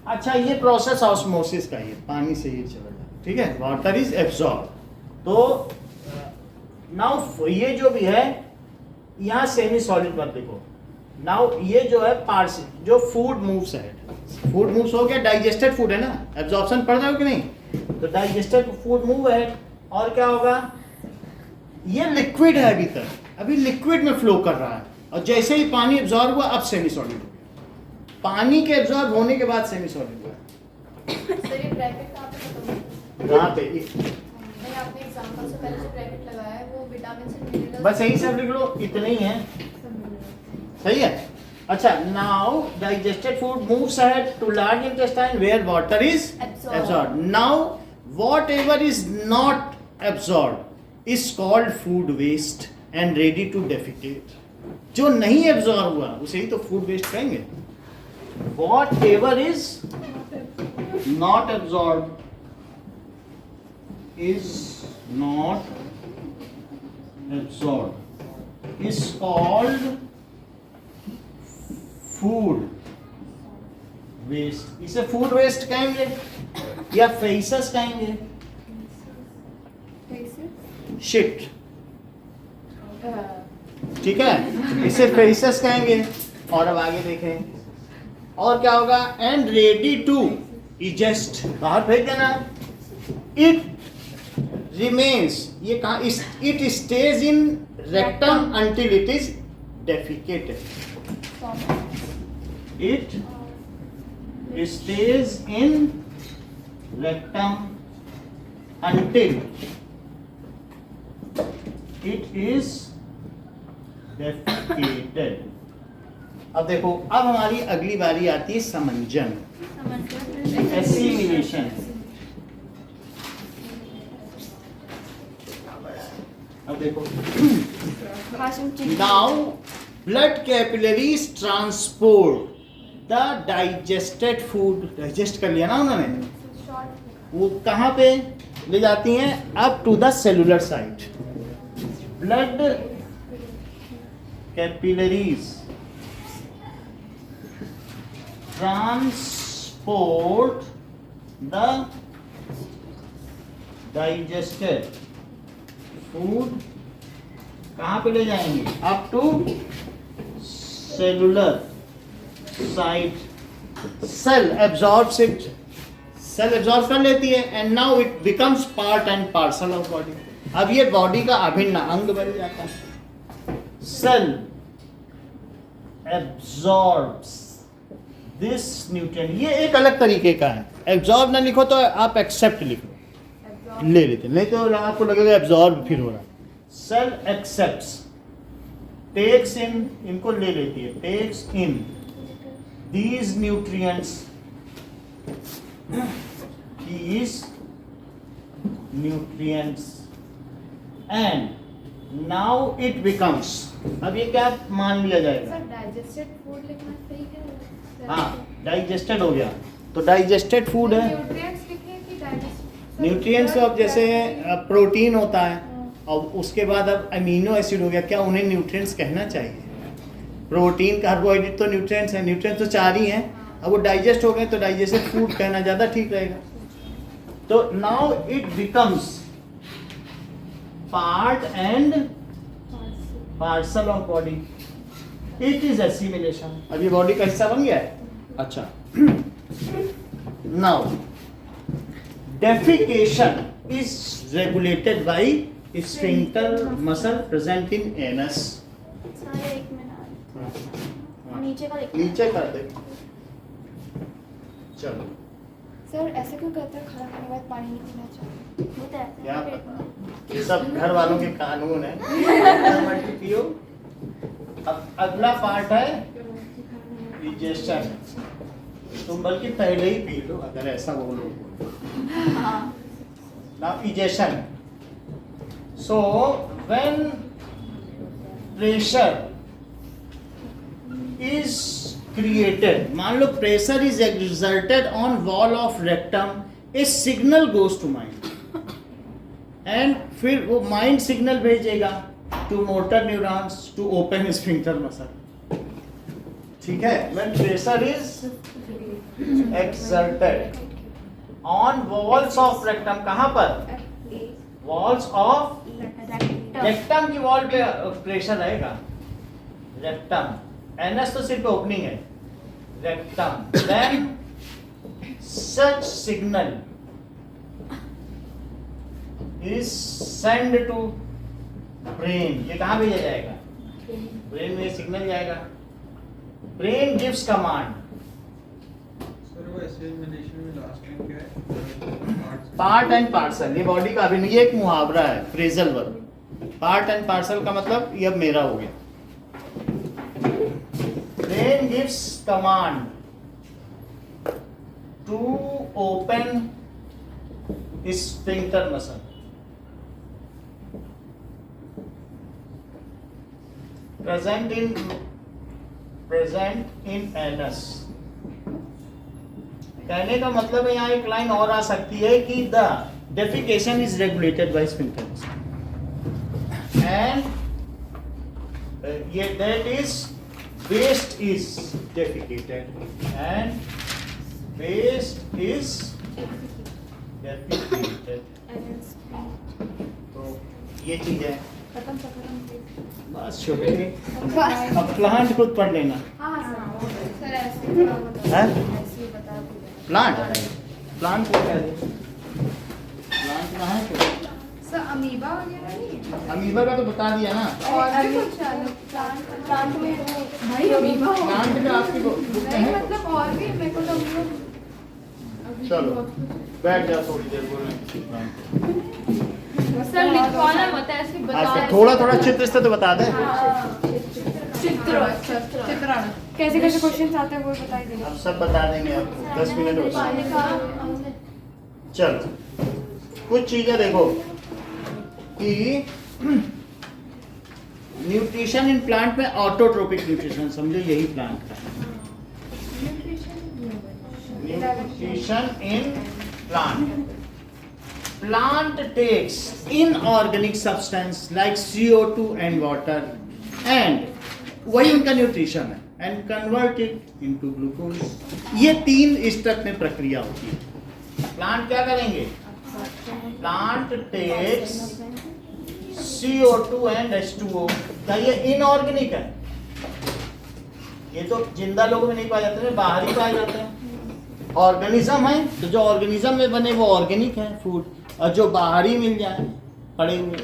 अच्छा, ये प्रोसेस ऑस्मोसिस का ही है, पानी से ये चला जाता है, ठीक है. Water is absorb. तो नाउ ये जो भी है यहाँ सेमी सॉलिड मत देखो. नाउ ये जो है पार्स जो फूड मूव्स है, फूड मूव्स हो गया, डाइजेस्टेड फूड है ना, एब्जॉर्प्शन पढ़ रहे हो कि नहीं? तो डाइजेस्टेड फूड मूव है और क्या होगा? ये लिक्विड है अभी तक, अभी लिक्विड में फ्लो कर रहा है और जैसे ही पानी एब्जॉर्ब हुआ अब सेमी सॉलिड हो गया. पानी के एब्जॉर्ब होने के बाद सेमी सॉलिड हुआ. सर ये ब्रैकेट कहाँ पे खत्म होता है? कहाँ पे? नहीं, आपने एग्जांपल से पहले जो ब्रैकेट लगाया है वो विटामिन से मिनरल बस यही सब लिख लो, इतने ही है. सही है. अच्छा, now digested food moves ahead to large intestine where water is absorbed. Now whatever is not absorbed is called food waste and ready to defecate. जो नहीं एब्सॉर्ब हुआ उसे ही तो फूड वेस्ट कहेंगे. Whatever is not absorbed is not absorbed is called food waste. इसे food waste कहेंगे या feces कहेंगे. shit, ठीक है, इसे feces कहेंगे. और अब आगे देखें और क्या होगा? and ready to ingest, बाहर फेंक देना. it remains, ये कहाँ? it stays in rectum until it is defecated. It stays in rectum until it is defecated. अब देखो, अब हमारी अगली बारी आती है समंजन, एसिमिलेशन. अब देखो, now blood capillaries transport the digested food. Digest कर लिया ना उन्होंने, वो कहाँ पे ले जाती हैं? Up to the cellular site. Blood capillaries transport the digested food कहाँ पे ले जाएंगे? Up to cellular site. Cell absorbs it, cell absorb कर लेती है and now it becomes part and parcel of body. अब ये बॉडी का अभिन्न अंग बन जाता है. Cell absorbs this nutrient. ये एक अलग तरीके का है. एब्जॉर्ब ना लिखो तो आप एक्सेप्ट लिखो, ले लेते, नहीं तो आपको लगेगा एब्जॉर्ब फिर हो रहा. सेल एक्सेप्ट्स, टेक्स इन, इनको ले लेती है, takes in these nutrients, these nutrients and now it becomes. अब ये क्या मान लिया जाएगा? सर डाइजेस्टेड फूड लिखना सही है? हाँ, डाइजेस्टेड हो गया तो डाइजेस्टेड फूड है. न्यूट्रिएंट्स लिखे कि डाइजेस्ट? न्यूट्रिएंट्स अब जैसे प्रोटीन होता है और उसके बाद अब अमीनो एसिड हो गया, क्या उन्हें न्यूट्रिएंट्स कहना चाहिए? प्रोटीन, कार्बोहाइड्रेट तो न्यूट्रिएंट्स हैं, न्यूट्रिएंट्स तो 4 ही हैं. अब वो डाइजेस्ट हो गए तो डाइजेस्टेड फूड कहना ज़्यादा ठीक रहेगा. तो now it becomes part and parcel of body. It is assimilation. अब ये बॉडी का हिस्सा बन गया है. अच्छा, now defecation is regulated by sphincter muscle present in anus. Sir एक मिनट, नीचे का देखो. नीचे कर दे. चलो, सर ऐसे क्यों कहते हैं खाना खाने के बाद पानी नहीं पीना चाहिए? वो तो ऐसे क्या है. पता, ये सब घर वालों के कानून है. मत पियो. अब अगला पार्ट है digestion. तुम बल्कि पहले ही पी लो अगर ऐसा बोलो। Now egestion, so when pressure is created, मान लो pressure is exerted on wall of rectum, a signal goes to mind, and फिर वो माइंड सिग्नल भेजेगा to motor neurons to open sphincter muscle. ठीक है, when pressure is exerted on walls of rectum, कहां पर? Walls of rectum की wall पे pressure रहेगा, रेक्टम, एनएस तो सिर्फ ओपनिंग है, rectum, then such signal is send to brain. ये कहां भेजा जाएगा? ब्रेन में सिग्नल जाएगा, ब्रेन गिव्स कमांड। सर वो एलिमिनेशन में लास्ट टाइम क्या है? पार्ट एंड पार्सल, ये बॉडी का अभिनय, ये एक मुहावरा है, phrasal verb. Part and parcel का मतलब ये अब मेरा हो गया। Brain gives command to open sphincter muscle. Present in anus. कहने का मतलब है यहाँ एक लाइन और आ सकती है कि the defecation is regulated by sphincter and ये that is waste is defecated and waste is defecated. तो ये चीज है, बस छोटे। अब प्लांट खुद पढ़ लेना। सर ऐसे ही बता हैं? ऐसे ही बता प्लांट प्लांट को क्या है? प्लांट कहाँ है? सर अमीबा वगैरह नहीं है? अमीबा का तो बता दिया ना। और भी कुछ अलग प्लांट में भाई अमीबा हो प्लांट में आपकी बुक में नहीं, है। मतलब और भी मेरे को तो हम लोग चलो बैठ जाओ थोड़ी देर बोलने। सर लिखवाना मत है, ऐसे बताओ। अच्छा थोड़ा थोड़ा चित्र से तो बता दे। चित्रण कैसे कैसे क्वेश्चन आते हैं वो बताइए दीजिए। अब सब बता देंगे आपको, 10 मिनट हो गए। चलो कुछ चीजें देखो कि न्यूट्रिशन इन प्लांट में ऑटोट्रोपिक न्यूट्रिशन समझो, यही प्लांट का nutrition in plant. Plant takes inorganic substance like CO2 and water and वही उनका न्यूट्रिशन है and convert it into glucose। ये 3 स्टेप में प्रक्रिया होती है। प्लांट क्या करेंगे? Plant takes CO2 and H2O। क्या ये इनऑर्गेनिक है? ये तो जिंदा लोगों में नहीं पाए जाते हैं, बाहर ही पाए जाते हैं। ऑर्गेनिज्म है तो जो ऑर्गेनिज्म में बने वो ऑर्गेनिक है फूड, और जो बाहरी मिल जाए पड़े हुए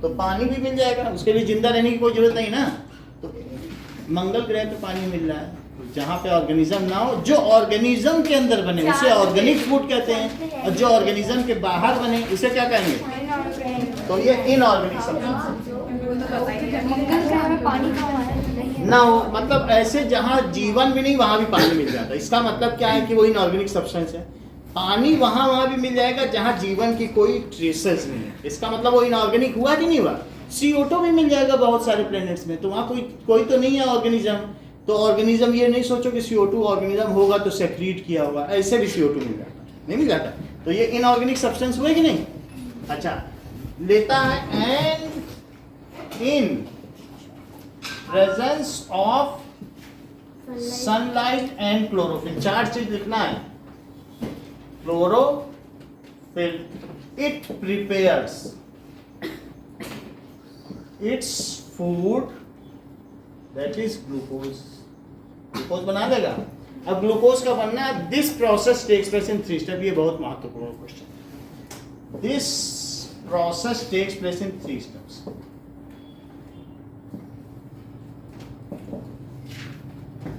तो पानी भी मिल जाएगा, उसके लिए जिंदा रहने की कोई जरूरत नहीं ना। तो मंगल ग्रह पे पानी मिल रहा है, जहाँ पे ऑर्गेनिज्म ना हो, जो ऑर्गेनिज्म के अंदर बने उसे ऑर्गेनिक फूड कहते हैं, और जो ऑर्गेनिज्म के बाहर बने उसे क्या कहेंगे? तो ये इनऑर्गेनिक सब्सटेंस मंगल ग्रह में पानी कहाँ है? ना हो, मतलब ऐसे जहाँ जीवन भी नहीं वहाँ भी पानी मिल जाता है। इसका मतलब क्या है कि वो इनऑर्गेनिक सब्सटेंस है। पानी वहाँ भी मिल जाएगा जहाँ जीवन की कोई ट्रेसेस नहीं है, इसका मतलब वो इनऑर्गेनिक हुआ कि नहीं हुआ। CO2 भी मिल जाएगा बहुत सारे प्लैनेट्स में, तो वहाँ कोई तो नहीं है ऑर्गेनिज्म। तो ऑर्गेनिज्म ये नहीं सोचो कि CO2 ऑर्गेनिज्म होगा तो सेक्रीट किया होगा, ऐसे भी CO2 मिल जाता नहीं मिल जाता। तो ये इनऑर्गेनिक सब्सटेंस हुए कि नहीं? अच्छा लेता है and in presence of sunlight and chlorophyll. 4 चीज लिखना है। Chlorophyll, it prepares its food that is glucose. Glucose बना देगा। अब ग्लूकोज का बनना है, this process takes place in 3 step. ये बहुत महत्वपूर्ण question. This process takes place in 3 steps.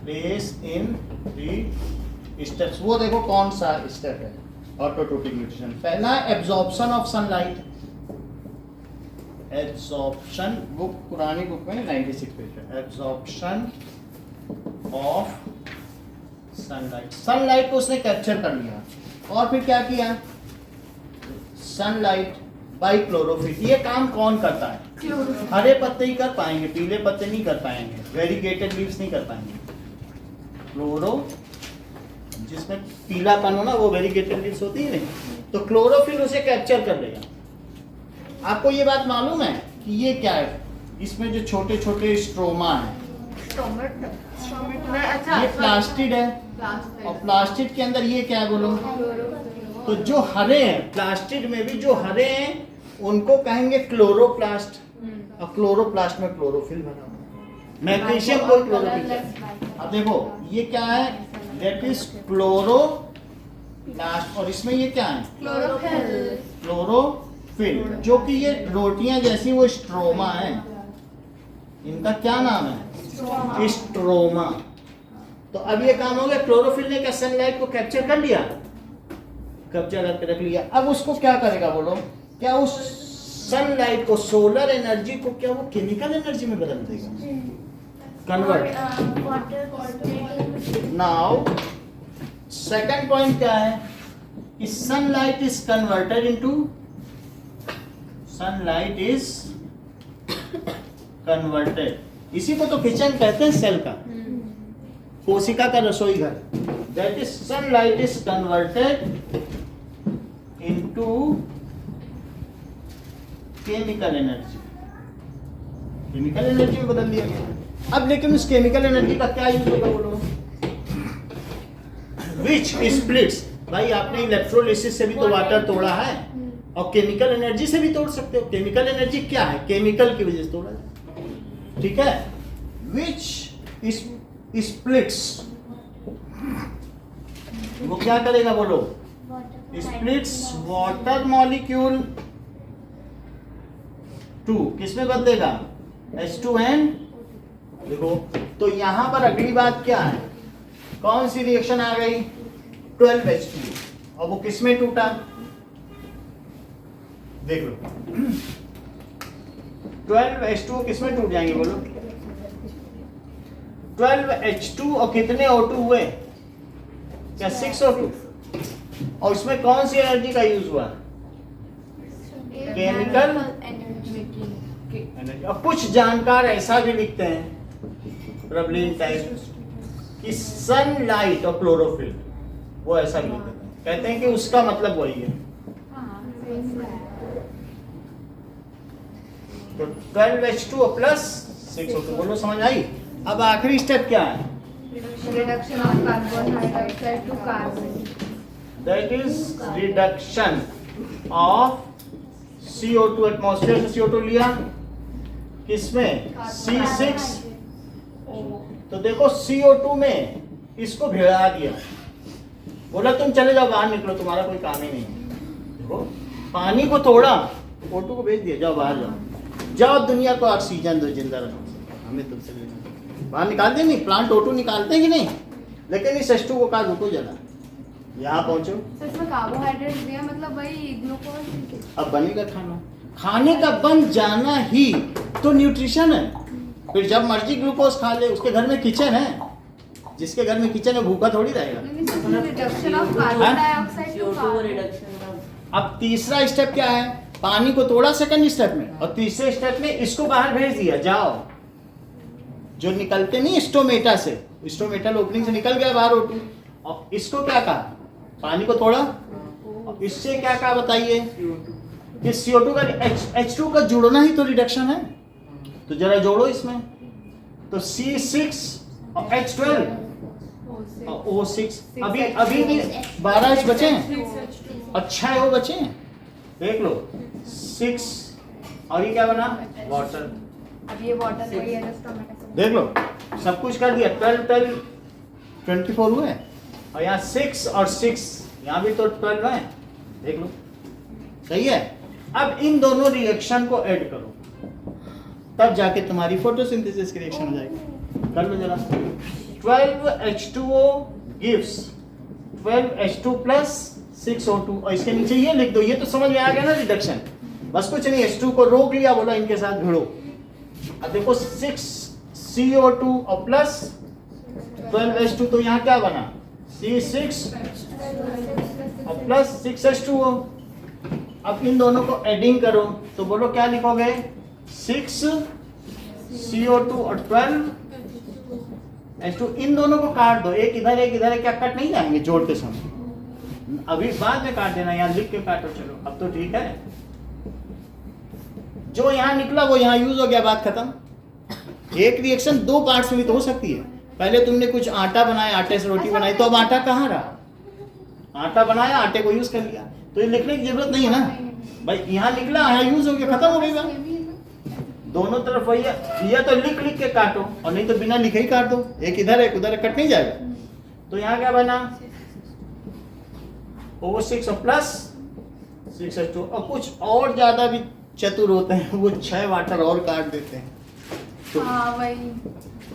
Place in 3 steps. वो देखो कौन सा स्टेप है ऑटोट्रोपिक न्यूट्रिशन। पहला है absorption of sunlight. Absorption, book पुरानी बुक में 96 पेज है। एब्जॉर्प्शन ऑफ सनलाइट को उसने कैप्चर कर लिया और फिर क्या किया, सनलाइट बाई क्लोरोफिल। ये काम कौन करता है? हरे पत्ते ही कर पाएंगे, पीले पत्ते नहीं कर पाएंगे, वेरीगेटेड लीव्स नहीं कर पाएंगे। क्लोरो जिसमें पीलापन हो ना, वो वेरीगेटेड लीव्स होती है नहीं, तो क्लोरोफिल उसे कैप्चर कर लेगा। आपको ये बात मालूम है कि ये क्या है, इसमें जो छोटे छोटे स्ट्रोमा है, ये प्लास्टिड है, और प्लास्टिड के अंदर ये क्या है बोलो? तो जो हरे हैं, प्लास्टिड में भी जो हरे हैं उनको कहेंगे क्लोरोप्लास्ट, और क्लोरोप्लास्ट में क्लोरोफिल बना हुआ है। मैग्नीशियम को क्लोरोफिल। अब देखो ये क्या है, दैट इज क्लोरोप्लास्ट, और इसमें ये क्या है? क्लोरोफिल, जो कि ये रोटियां जैसी वो स्ट्रोमा है, इनका क्या नाम है? स्ट्रोमा। तो अब ये काम हो गया, क्लोरोफिल ने क्या सनलाइट को कैप्चर कर लिया, कैप्चर करके रख लिया। अब उसको क्या करेगा बोलो? क्या उस सनलाइट को, सोलर एनर्जी को, क्या वो केमिकल एनर्जी में बदल देगा, कन्वर्ट। नाउ सेकंड पॉइंट क्या है, कि sunlight is converted into, sunlight is converted, इसी को तो किचन कहते हैं, सेल का, कोशिका का रसोई घर। That is sunlight is converted into chemical energy, chemical energy में बदल दिया गया। अब लेकिन उस केमिकल एनर्जी का क्या यूज होगा बोलो? विच स्प्लिट्स, भाई आपने इलेक्ट्रोलिसिस से भी तो वाटर तोड़ा है, और केमिकल एनर्जी से भी तोड़ सकते हो। केमिकल एनर्जी क्या है? केमिकल की वजह से तोड़ा है, ठीक है। विच स्प्लिट्स, वो क्या करेगा बोलो? स्प्लिट्स वाटर मॉलिक्यूल टू, किसमें बदलेगा? H2N। देखो तो यहां पर अगली बात क्या है, कौन सी रिएक्शन आ गई? 12H2, और वो किसमें टूटा? देख लो 12H2 किसमें टूट जाएंगे बोलो? 12H2 और कितने O2 हुए? क्या 6 O2? और इसमें कौन सी एनर्जी का यूज हुआ? Chemical energy. और कुछ जानकार ऐसा भी लिखते हैं प्रबलिंग टाइप कि सनलाइट और क्लोरोफिल, वो ऐसा भी लिखते हैं, कहते हैं कि उसका मतलब वही है। तो 12H2 प्लस 6O2, बोलो समझ आई? अब आखिरी स्टेप क्या है? Reduction of carbon dioxide to carbon, that is reduction of CO2, atmosphere से CO2 लिया, किसमें? C6। तो देखो CO2 में इसको भिड़ा दिया, बोला तुम चले जाओ बाहर, निकलो, तुम्हारा कोई काम ही नहीं है। देखो पानी को तोड़ा, O2 को भेज दिया, जाओ बाहर जाओ, जाओ दुनिया को ऑक्सीजन दो, जिंदा रखो, हमें तुमसे बाहर निकाल दे। नहीं, प्लांट O2 निकालते हैं कि नहीं, लेकिन इस H2 को कहा रुको जरा, यहाँ पहुंचो। तो इसमें कार्बोहाइड्रेट दिया, मतलब वही ग्लूकोज। अब बनेगा खाना, खाने का बन जाना ही तो न्यूट्रिशन है। फिर जब मर्जी ग्लूकोज खा ले, उसके घर में किचन है, जिसके घर में किचन है भूखा थोड़ी रहेगा। Reduction of carbon dioxide to CO2 carbon. Reduction. अब तीसरा स्टेप क्या है? पानी को तोड़ा सेकंड स्टेप में, और तीसरे स्टेप में इसको बाहर भेज दिया, जाओ। जो निकलते नहीं स्टोमेटा से, स्टोमेटल ओपनिंग से निकल गया बाहर O2, और इसको क्या कहा? पानी को तोड़ा, और इससे क्या कहा बताइए? कि CO2 का H2 का जुड़ना ही तो रिडक्शन है, तो जरा जोड़ो इसमें, तो C6 और H12 और O6, अभी भी 12H बचे हैं, अच्छा है वो बचे हैं, देख लो 6, और ये क्या बना? वाटर। अब ये वाटर वही है जो टोमेटो, देख लो सब कुछ कर दिया, 12 24 हुए, और यहाँ 6 और 6, यहाँ भी तो 12 है, देख लो सही है। अब इन दोनों रिएक्शन को ऐड करो, तब जाके तुम्हारी फोटोसिंथेसिस की रिएक्शन हो जाएगी। कर लो जरा। 12H2O gives 12H2 plus 6O2, और इसके नीचे ये लिख दो, ये तो समझ में आ गया ना रिडक्शन। बस कुछ नहीं, H2 को रोक लिया, बोला इनके साथ भिड़ो। अब देखो 6CO2 और प्लस 12H2, तो यहाँ क्या बना? C6 और प्लस 6H2O। अब इन दोनों को एडिंग करो तो बोलो क्या लिखोगे? 6 CO2 और 12 H2। इन दोनों को काट दो, एक इधर है, क्या कट नहीं जाएंगे जोड़ के समय? अभी बाद में काट देना, यहाँ लिख के काटो। चलो अब तो ठीक है, जो यहाँ निकला वो यहाँ यूज हो गया, बात खत्म। एक रिएक्शन दो पार्ट्स में भी तो हो सकती है। पहले तुमने कुछ आटा बनाया, आटे से रोटी बनाई, तो अब आटा कहाँ रहा? आटा बनाया, आटे को यूज कर लिया, तो ये लिखने की जरूरत नहीं है ना भाई। यहाँ निकला, यहाँ यूज हो गया, खत्म हो गई बात। दोनों तरफ वही है, या तो लिख लिख के काटो और नहीं तो बिना लिखे ही काट दो। एक इधर है, उधर कट नहीं जाएगा। तो यहाँ क्या बना? O6 और प्लस 6H2। और कुछ और ज्यादा भी चतुर होते हैं, वो 6 वाटर और काट देते हैं। तो हाँ वही,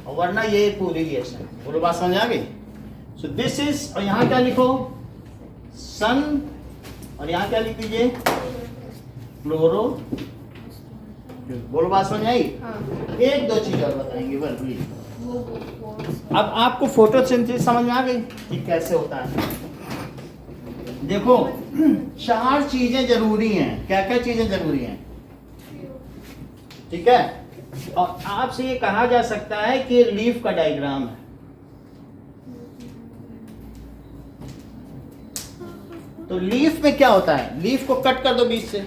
और वरना ये पूरी रिएक्शन। बोलो बात समझ आ गई? सो दिस इज, और यहाँ क्या लिखो? सन, और यहाँ क्या लिख दीजिए? क्लोरो। बोलो बात समझ आई? एक दो चीज और बताएंगे बल्कि। अब आपको फोटोसिंथेसिस समझ में आ गई कि कैसे होता है? देखो 4 चीजें जरूरी हैं। क्या क्या चीजें जरूरी हैं? ठीक है, और आपसे ये कहा जा सकता है कि लीफ का डायग्राम है। तो लीफ में क्या होता है? लीफ को कट कर दो बीच से।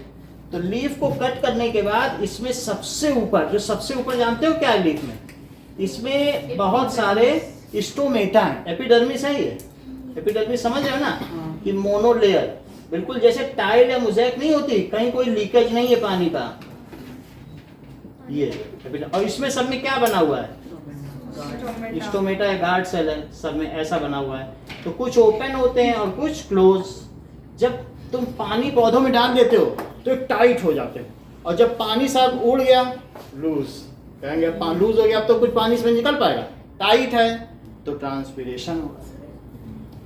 तो लीफ को कट करने के बाद इसमें सबसे ऊपर, जो सबसे ऊपर जानते हो क्या है लीफ में? इसमें बहुत सारे स्टोमेटा है। एपिडर्मिस है ये। एपिडर्मिस समझ रहे हो ना कि मोनोलेयर, बिल्कुल जैसे टाइल या मोज़ेक नहीं होती, कहीं कोई लीकेज नहीं है पानी का, ये। और इसमें सब में क्या बना हुआ है? स्टोमेटा है, गार्ड सेल है, सब में ऐसा बना हुआ है। तो कुछ ओपन होते हैं और कुछ क्लोज। जब तुम पानी पौधों में डाल देते हो तो टाइट हो जाते हैं, और जब पानी साथ उड़ गया लूज, कहेंगे लूज हो गया, अब तो कुछ पानी इसमें निकल पाएगा। टाइट है तो ट्रांसपीरेशन होगा।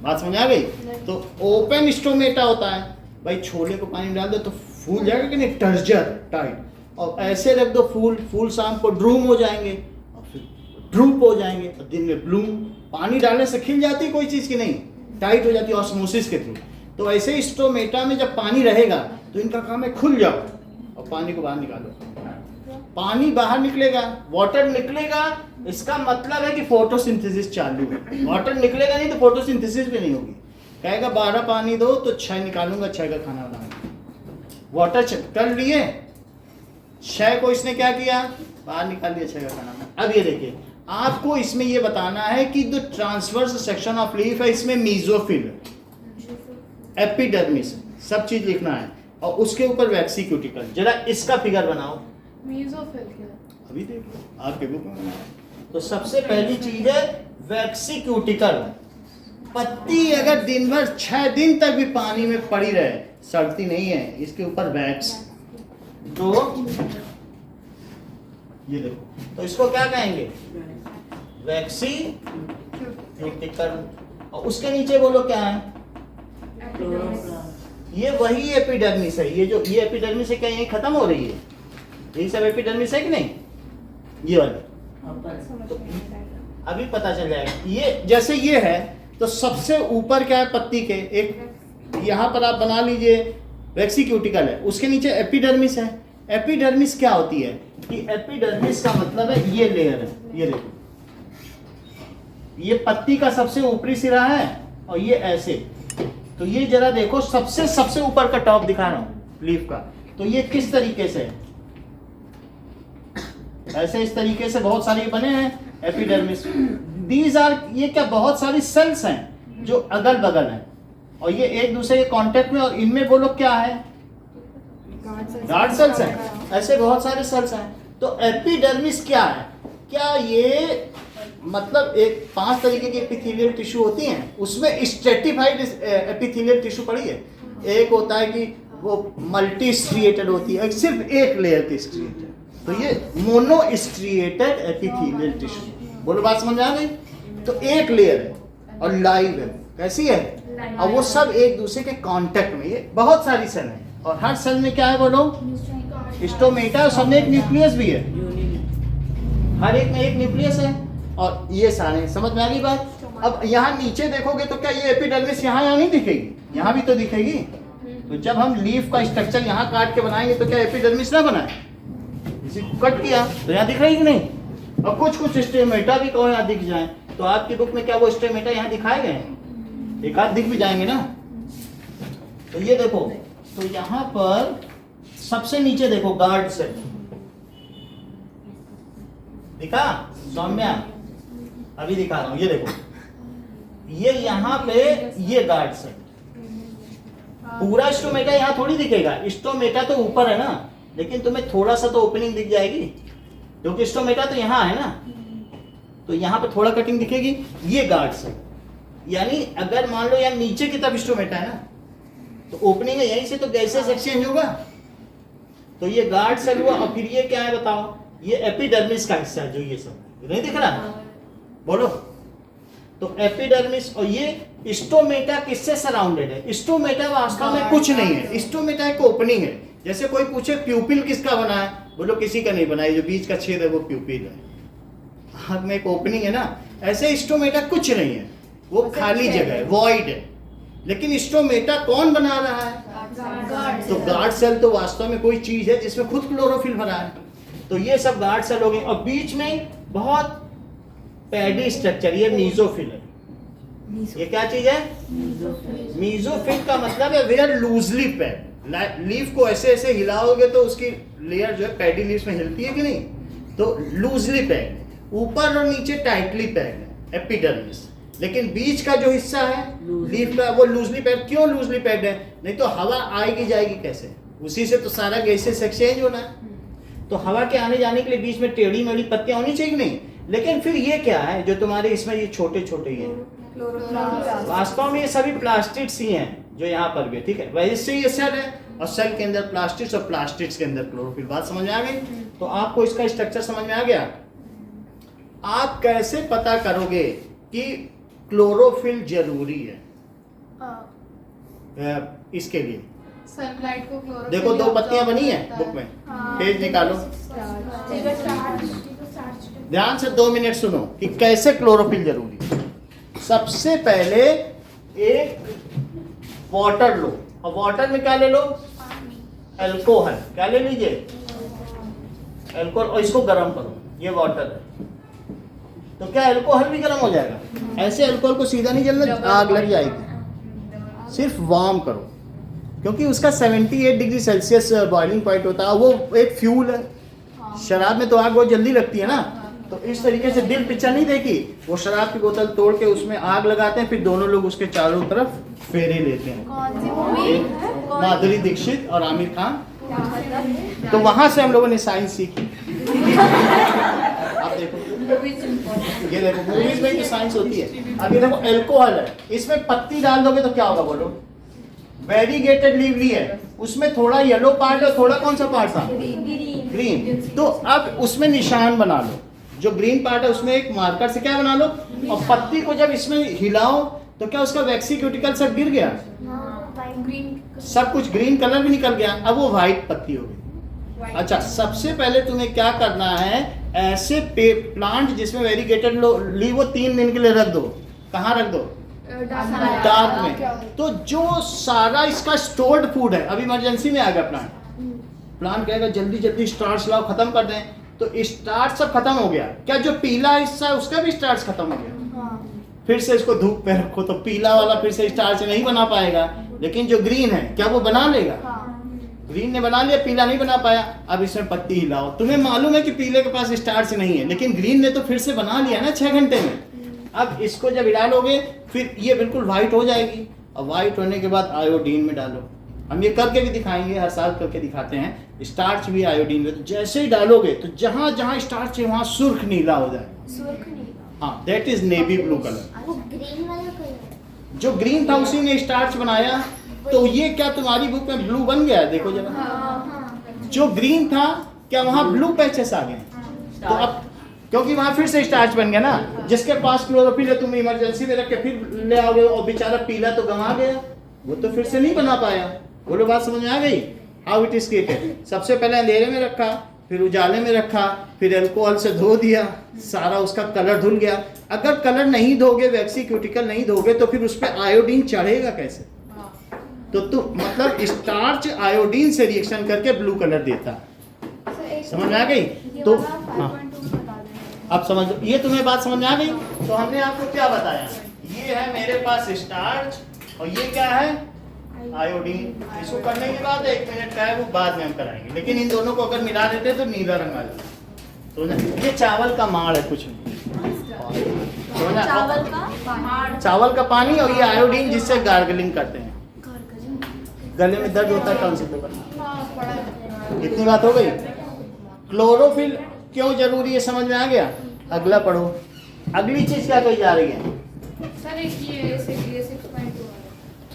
बात समझ आ गई? तो ओपन स्टोमेटा होता है भाई, छोले को पानी में डाल दो तो फूल जाएगा कि नहीं? टर्जर, टाइट। और ऐसे रख दो फूल शाम को ड्रूम हो जाएंगे और फिर ड्रूप हो जाएंगे, और दिन में ब्लूम। पानी डालने से खिल जाती है कोई चीज़ की नहीं, टाइट हो जाती है ऑस्मोसिस के थ्रू। तो ऐसे स्टोमेटा में जब पानी रहेगा तो इनका काम है खुल जाओ और पानी को बाहर निकालो। पानी बाहर निकलेगा, वाटर निकलेगा, इसका मतलब है कि फोटोसिंथेसिस चालू है। वाटर निकलेगा नहीं तो फोटोसिंथेसिस भी नहीं होगी। कहेगा 12 पानी दो तो 6 निकालूंगा, 6 का खाना बनाऊंगा। वाटर कर लिए, 6 को इसने क्या किया? बाहर निकाल दिया, 6 का खाना। अब ये देखिए, आपको इसमें ये बताना है कि जो ट्रांसवर्स सेक्शन ऑफ लीफ है, इसमें मीजोफिल, एपिडर्मिस, सब चीज लिखना है, और उसके ऊपर वैक्सीक्यूटिकल। जरा इसका फिगर बनाओ। मीजोफिल क्या? अभी देखो आपके बुक में बनाओ। तो सबसे पहली चीज है वैक्सीक्यूटिकल। पत्ती अगर दिन भर 6 दिन तक भी पानी में पड़ी रहे, सड़ती नहीं है, इसके ऊपर वैक्स। तो ये देखो, तो इसको क्या कहेंगे? वैक्सीक्यूटिकल। और उसके नीचे बोलो क्या है? ये वही एपिडर्मिस है। ये जो ये एपिडर्मिस है, क्या ये खत्म हो रही है? यही सब एपिडर्मिस है कि नहीं? ये वाले तो अभी पता चल जाएगा। ये जैसे ये है तो सबसे ऊपर क्या है पत्ती के? एक यहाँ पर आप बना लीजिए वैक्सीक्यूटिकल है, उसके नीचे एपिडर्मिस है। एपिडर्मिस क्या होती है कि एपिडर्मिस का मतलब है ये लेयर है। ये देखो, ये पत्ती का सबसे ऊपरी सिरा है और ये ऐसे। तो ये जरा देखो, सबसे ऊपर का टॉप दिखा रहा हूं लीफ का। तो ये किस तरीके से है? ऐसे इस तरीके से बहुत सारे बने हैं एपिडर्मिस। दीज आर, ये क्या बहुत सारी सेल्स हैं जो अगल बगल हैं, और ये एक दूसरे के कांटेक्ट में, और इनमें बोलो क्या है? गार्ड सेल्स हैं। ऐसे बहुत सारे सेल्स हैं। तो एपिडर्मिस क्या है? क्या ये मतलब एक 5 तरीके की एपिथेलियल टिश्यू होती हैं, उसमें स्ट्रेटिफाइड एपिथेलियल टिश्यू पड़ी है। एक होता है कि वो मल्टी स्ट्रिएटेड होती है, सिर्फ एक लेयर की स्ट्रिएटेड। तो ये मोनो स्ट्रिएटेड एपिथेलियल टिश्यू। बोलो बात समझ आ गई? तो एक लेयर है और लाइव है। कैसी है? और वो सब एक दूसरे के कांटेक्ट में। ये बहुत सारी सेल है, और हर सेल में क्या है बोलो? स्टोमेटा। सब में एक न्यूक्लियस भी है, हर एक में एक न्यूक्लियस है। और ये सारे, समझ में आ गई बात? अब यहाँ नीचे देखोगे तो क्या ये एपिडर्मिस यहाँ नहीं दिखेगी? यहाँ भी तो दिखेगी। तो जब हम लीफ का स्ट्रक्चर यहाँ काट के बनाएंगे तो क्या एपिडर्मिस ना बनाए? इसी को कट किया तो यहाँ दिख रही कि नहीं? और कुछ स्टेमेटा भी कहो यहाँ दिख जाए तो आपकी बुक में क्या वो स्टेमेटा यहाँ दिखाए गए हैं? एक आध दिख भी जाएंगे ना। तो ये देखो, तो यहाँ पर सबसे नीचे देखो गार्ड सेल दिखा सौम्या? अभी दिखा रहा हूं, ये देखो, ये यहाँ पे ये गार्ड सेल, पूरा स्टोमेटा यहाँ थोड़ी दिखेगा। स्टोमेटा तो ऊपर है ना, लेकिन तुम्हें थोड़ा सा तो ओपनिंग दिख जाएगी क्योंकि स्टोमेटा तो यहाँ है ना, तो यहाँ पे थोड़ा कटिंग दिखेगी। ये गार्ड सेल, यानी अगर मान लो यार नीचे की तरफ स्टोमेटा है ना, तो ओपनिंग है यहीं से, तो गैसेस एक्सचेंज होगा। तो ये गार्ड सेल हुआ। और फिर ये क्या है बताओ? ये एपिडर्मिस का हिस्सा है, जो ये सब नहीं दिख रहा, बोलो। तो एपिडर्मिस और ये स्टोमेटा किससे सराउंडेड है? स्टोमेटा वास्तव में कुछ नहीं है, स्टोमेटा एक ओपनिंग है। जैसे कोई पूछे प्यूपिल किसका बना है, बोलो किसी का नहीं बना है, जो बीच का छेद है वो प्यूपिल है, हाथ में एक ओपनिंग है ना। ऐसे स्टोमेटा कुछ नहीं है, वो खाली जगह है, वॉइड है। लेकिन स्टोमेटा कौन बना रहा है? तो गार्ड सेल तो वास्तव में कोई चीज है जिसमें खुद क्लोरोफिल भरा है। तो ये सब गार्ड सेल हो गए। और बीच में बहुत पैडी स्ट्रक्चर, ये मीजोफिल है। ये क्या चीज है? मीजोफिल का मतलब है वेयर लूजली पैड। लीफ को ऐसे ऐसे हिलाओगे तो उसकी लेयर जो है पैडी लीफ में हिलती है कि नहीं? तो लूजली पैड, ऊपर और नीचे टाइटली पैड है एपिडर्मिस। लेकिन बीच का जो हिस्सा है लीफ का वो लूजली पैड। क्यों लूजली पैड है? नहीं तो हवा आएगी जाएगी कैसे? उसी से तो सारा गैसेस एक्सचेंज होना है। तो हवा के आने जाने के लिए बीच में टेढ़ी मेढ़ी पत्तियां होनी चाहिए नहीं। लेकिन फिर ये क्या है जो तुम्हारे इसमें ये छोटे छोटे ये वास्तव में ये सभी प्लास्टिड्स ही हैं जो यहाँ पर भी, ठीक है। वैसे ये सेल है और सेल के अंदर प्लास्टिड्स और प्लास्टिड्स के अंदर क्लोरोफिल। बात समझ में आ गई? तो आपको इसका स्ट्रक्चर समझ में आ गया। आप कैसे पता करोगे कि क्लोरोफिल जरूरी है इसके लिए? सनलाइट को क्लोरोफिल देखो दो पत्तियां बनी है बुक में, पेज निकालो, ध्यान से 2 मिनट सुनो कि कैसे क्लोरोफिल जरूरी है। सबसे पहले एक वाटर लो, और वाटर में क्या ले लो? अल्कोहल। क्या ले लीजिए? अल्कोहल। और इसको गर्म करो, ये वाटर है। तो क्या अल्कोहल भी गर्म हो जाएगा? ऐसे अल्कोहल को सीधा नहीं जलना, आग लग जाएगी। सिर्फ वार्म करो, क्योंकि उसका 78 डिग्री सेल्सियस बॉइलिंग पॉइंट होता है। वो एक फ्यूल है। शराब में तो आग बहुत जल्दी लगती है ना, तो इस तरीके से दिल पिक्चर नहीं देखी। वो शराब की बोतल तोड़ के उसमें आग लगाते हैं, फिर दोनों लोग उसके चारों तरफ फेरे लेते हैं। माधुरी दीक्षित और आमिर खान। तो वहां से हम लोगों ने साइंस सीखी। आप देखो, ये देखो मूवीज में तो साइंस होती है। अभी देखो अल्कोहल है, इसमें पत्ती डाल दोगे तो क्या होगा बोलो? वेरीगेटेड लीवली है, उसमें थोड़ा येलो पार्ट है, थोड़ा कौन सा पार्ट था? ग्रीन। तो अब उसमें निशान बना लो, जो ग्रीन पार्ट है उसमें एक मार्कर से क्या बना लो, और पत्ती को जब इसमें हिलाओ तो क्या उसका वैक्सी क्यूटिकल सब गिर गया, सब कुछ ग्रीन कलर भी निकल गया, अब वो व्हाइट पत्ती हो गई। अच्छा, सबसे पहले तुम्हें क्या करना है, ऐसे प्लांट जिसमें वेरीगेटेड लीव वो 3 दिन के लिए रख दो। कहाँ रख दो? डार्क में। तो जो सारा इसका स्टोर्ड फूड है, अभी इमरजेंसी में आ गया प्लांट कहेगा जल्दी जल्दी स्टार्च लाओ, खत्म कर दें, तो स्टार्च सब खत्म हो गया। क्या जो पीला हिस्सा है उसका भी स्टार्च खत्म हो गया? फिर से इसको धूप पे रखो तो पीला वाला फिर से स्टार्च नहीं बना पाएगा, लेकिन जो ग्रीन है क्या वो बना लेगा? ग्रीन ने बना लिया, पीला नहीं बना पाया। अब इसमें पत्ती हिलाओ, तुम्हें मालूम है कि पीले के पास स्टार्च नहीं है, लेकिन ग्रीन ने तो फिर से बना लिया ना 6 घंटे में। अब इसको जब हिला लोगे फिर ये बिल्कुल व्हाइट हो जाएगी, और व्हाइट होने के बाद आयोडीन में डालो। हम ये करके भी दिखाएंगे, हर साल करके दिखाते हैं। स्टार्च भी आयोडीन में, तो जैसे ही डालोगे तो जहां जहां स्टार्च है वहां सुर्ख नीला हो जाए। हाँ, that is navy blue colour. वो ग्रीन वाला कलर, जो ग्रीन था उसी ने स्टार्च बनाया। तो ये क्या तुम्हारी बुक में ब्लू बन गया? देखो जरा, जो ग्रीन था क्या वहां ब्लू पैचेस आ गए? तो अब क्योंकि वहां फिर से स्टार्च बन गया ना। जिसके पास क्लोरोफिल है तुम इमरजेंसी में रख के फिर ले आओगे, और बेचारा पीला तो गंवा गया, वो तो फिर से नहीं बना पाया। बोलो बात समझ में आ गई? How it is created. सबसे पहले अंधेरे में रखा, फिर उजाले में रखा, फिर अल्कोहल से धो दिया, सारा उसका कलर धुल गया। अगर कलर नहीं धोगे, वैक्सी क्यूटिकल नहीं धोगे, तो फिर उस पर आयोडीन चढ़ेगा कैसे? तो मतलब स्टार्च आयोडीन से रिएक्शन करके ब्लू कलर देता। समझ में आ गई? तो हाँ, अब समझ, ये तुम्हें बात समझ में आ गई? तो हमने आपको क्या बताया, ये है मेरे पास स्टार्च और ये क्या है, आयोडीन। इसको करने के बाद 1 मिनट का है, वो बाद में हम कराएंगे, लेकिन इन दोनों को अगर मिला देते तो नीला रंग आ जाता। तो ये चावल का माड़ है, कुछ नहीं। चावल का पानी और ये आयोडीन, जिससे गार्गलिंग करते हैं। गले में दर्द होता है टॉन्सिल पर। इतनी बात हो गई। क्लोरोफिल क्यों जरूरी है, समझ में आ गया? अगला पढ़ो। अगली चीज क्या कही जा रही है? सर एक ये 6.2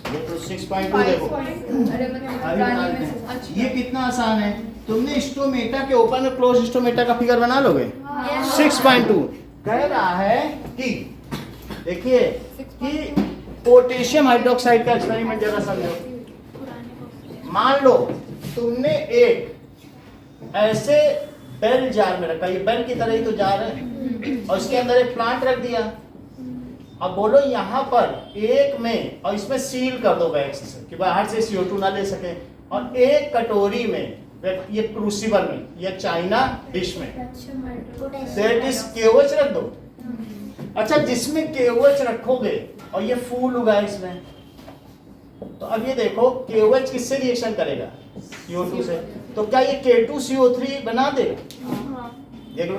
ये तो 6.2 देखो, अरे मतलब ये कितना आसान है। तुमने स्टोमेटा के ओपन और क्लोज स्टोमेटा का फिगर बना लोगे। 6.2 कह रहा है कि देखिए कि पोटेशियम हाइड्रोक्साइड का एक्सपेरिमेंट जरा समझो। मान लो तुमने एक ऐसे बेल जार में रखा, ये बेल की तरह ही तो जार है, और इसके अंदर एक प्लांट रख दिया। अब बोलो यहाँ पर एक में, और इसमें सील कर दो वैक्स से कि बाहर से CO2 ना ले सके, और एक कटोरी में, ये क्रूसिबल में या चाइना डिश में, दैट इज KOH रख दो। अच्छा, जिसमें KOH रखोगे और ये फूल होगा इसमें, तो अब ये देखो KOH किससे रिएक्शन करेगा? CO2 से। तो क्या ये K2CO3 बना देगा? देख लो,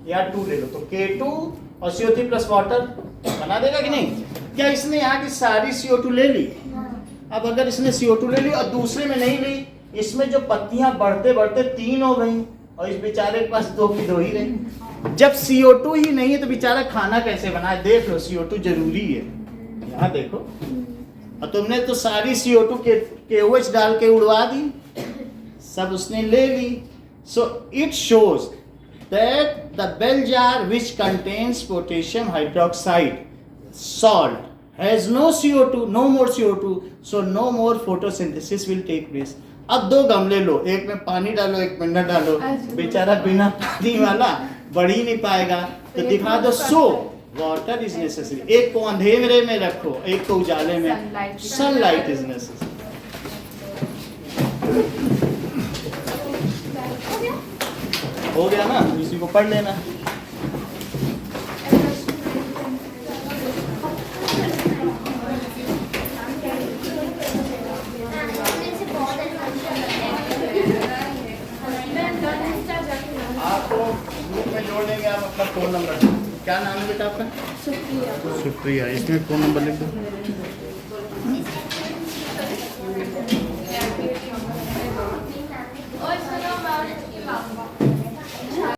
यहाँ 2 ले लो, तो K2 और CO3 प्लस वाटर बना देगा कि नहीं? क्या इसने यहाँ की सारी CO2 ले ली? अब अगर इसने CO2 ले ली और दूसरे में नहीं ली, इसमें जो पत्तियां बढ़ते बढ़ते 3 हो गई और इस बेचारे के पास 2 की 2 ही रही। जब CO2 ही नहीं है तो बेचारा खाना कैसे बनाए? देख लो, CO2 जरूरी है। यहाँ देखो, और तुमने तो सारी CO2 के KOH डाल के उड़वा दी, सब उसने ले ली। So it shows that the bell jar which contains potassium hydroxide salt has no CO2, no more CO2, so no more photosynthesis will take place. अब 2 गमले लो, एक में पानी डालो, एक में न डालो, बेचारा बिना पानी वाला बढ़ ही नहीं पाएगा। तो दिखा दो, सो वाटर इज नेसेसरी। एक को अंधेरे में रखो, एक को उजाले में, सनलाइट इज नेसेसरी। हो गया ना? इसी को पढ़ लेना। आपको ग्रुप में जोड़ देंगे, आप अपना फ़ोन नंबर, क्या नाम है बेटा आपका? सुप्रिया। इसमें फ़ोन नंबर लिख दो। और सुनो,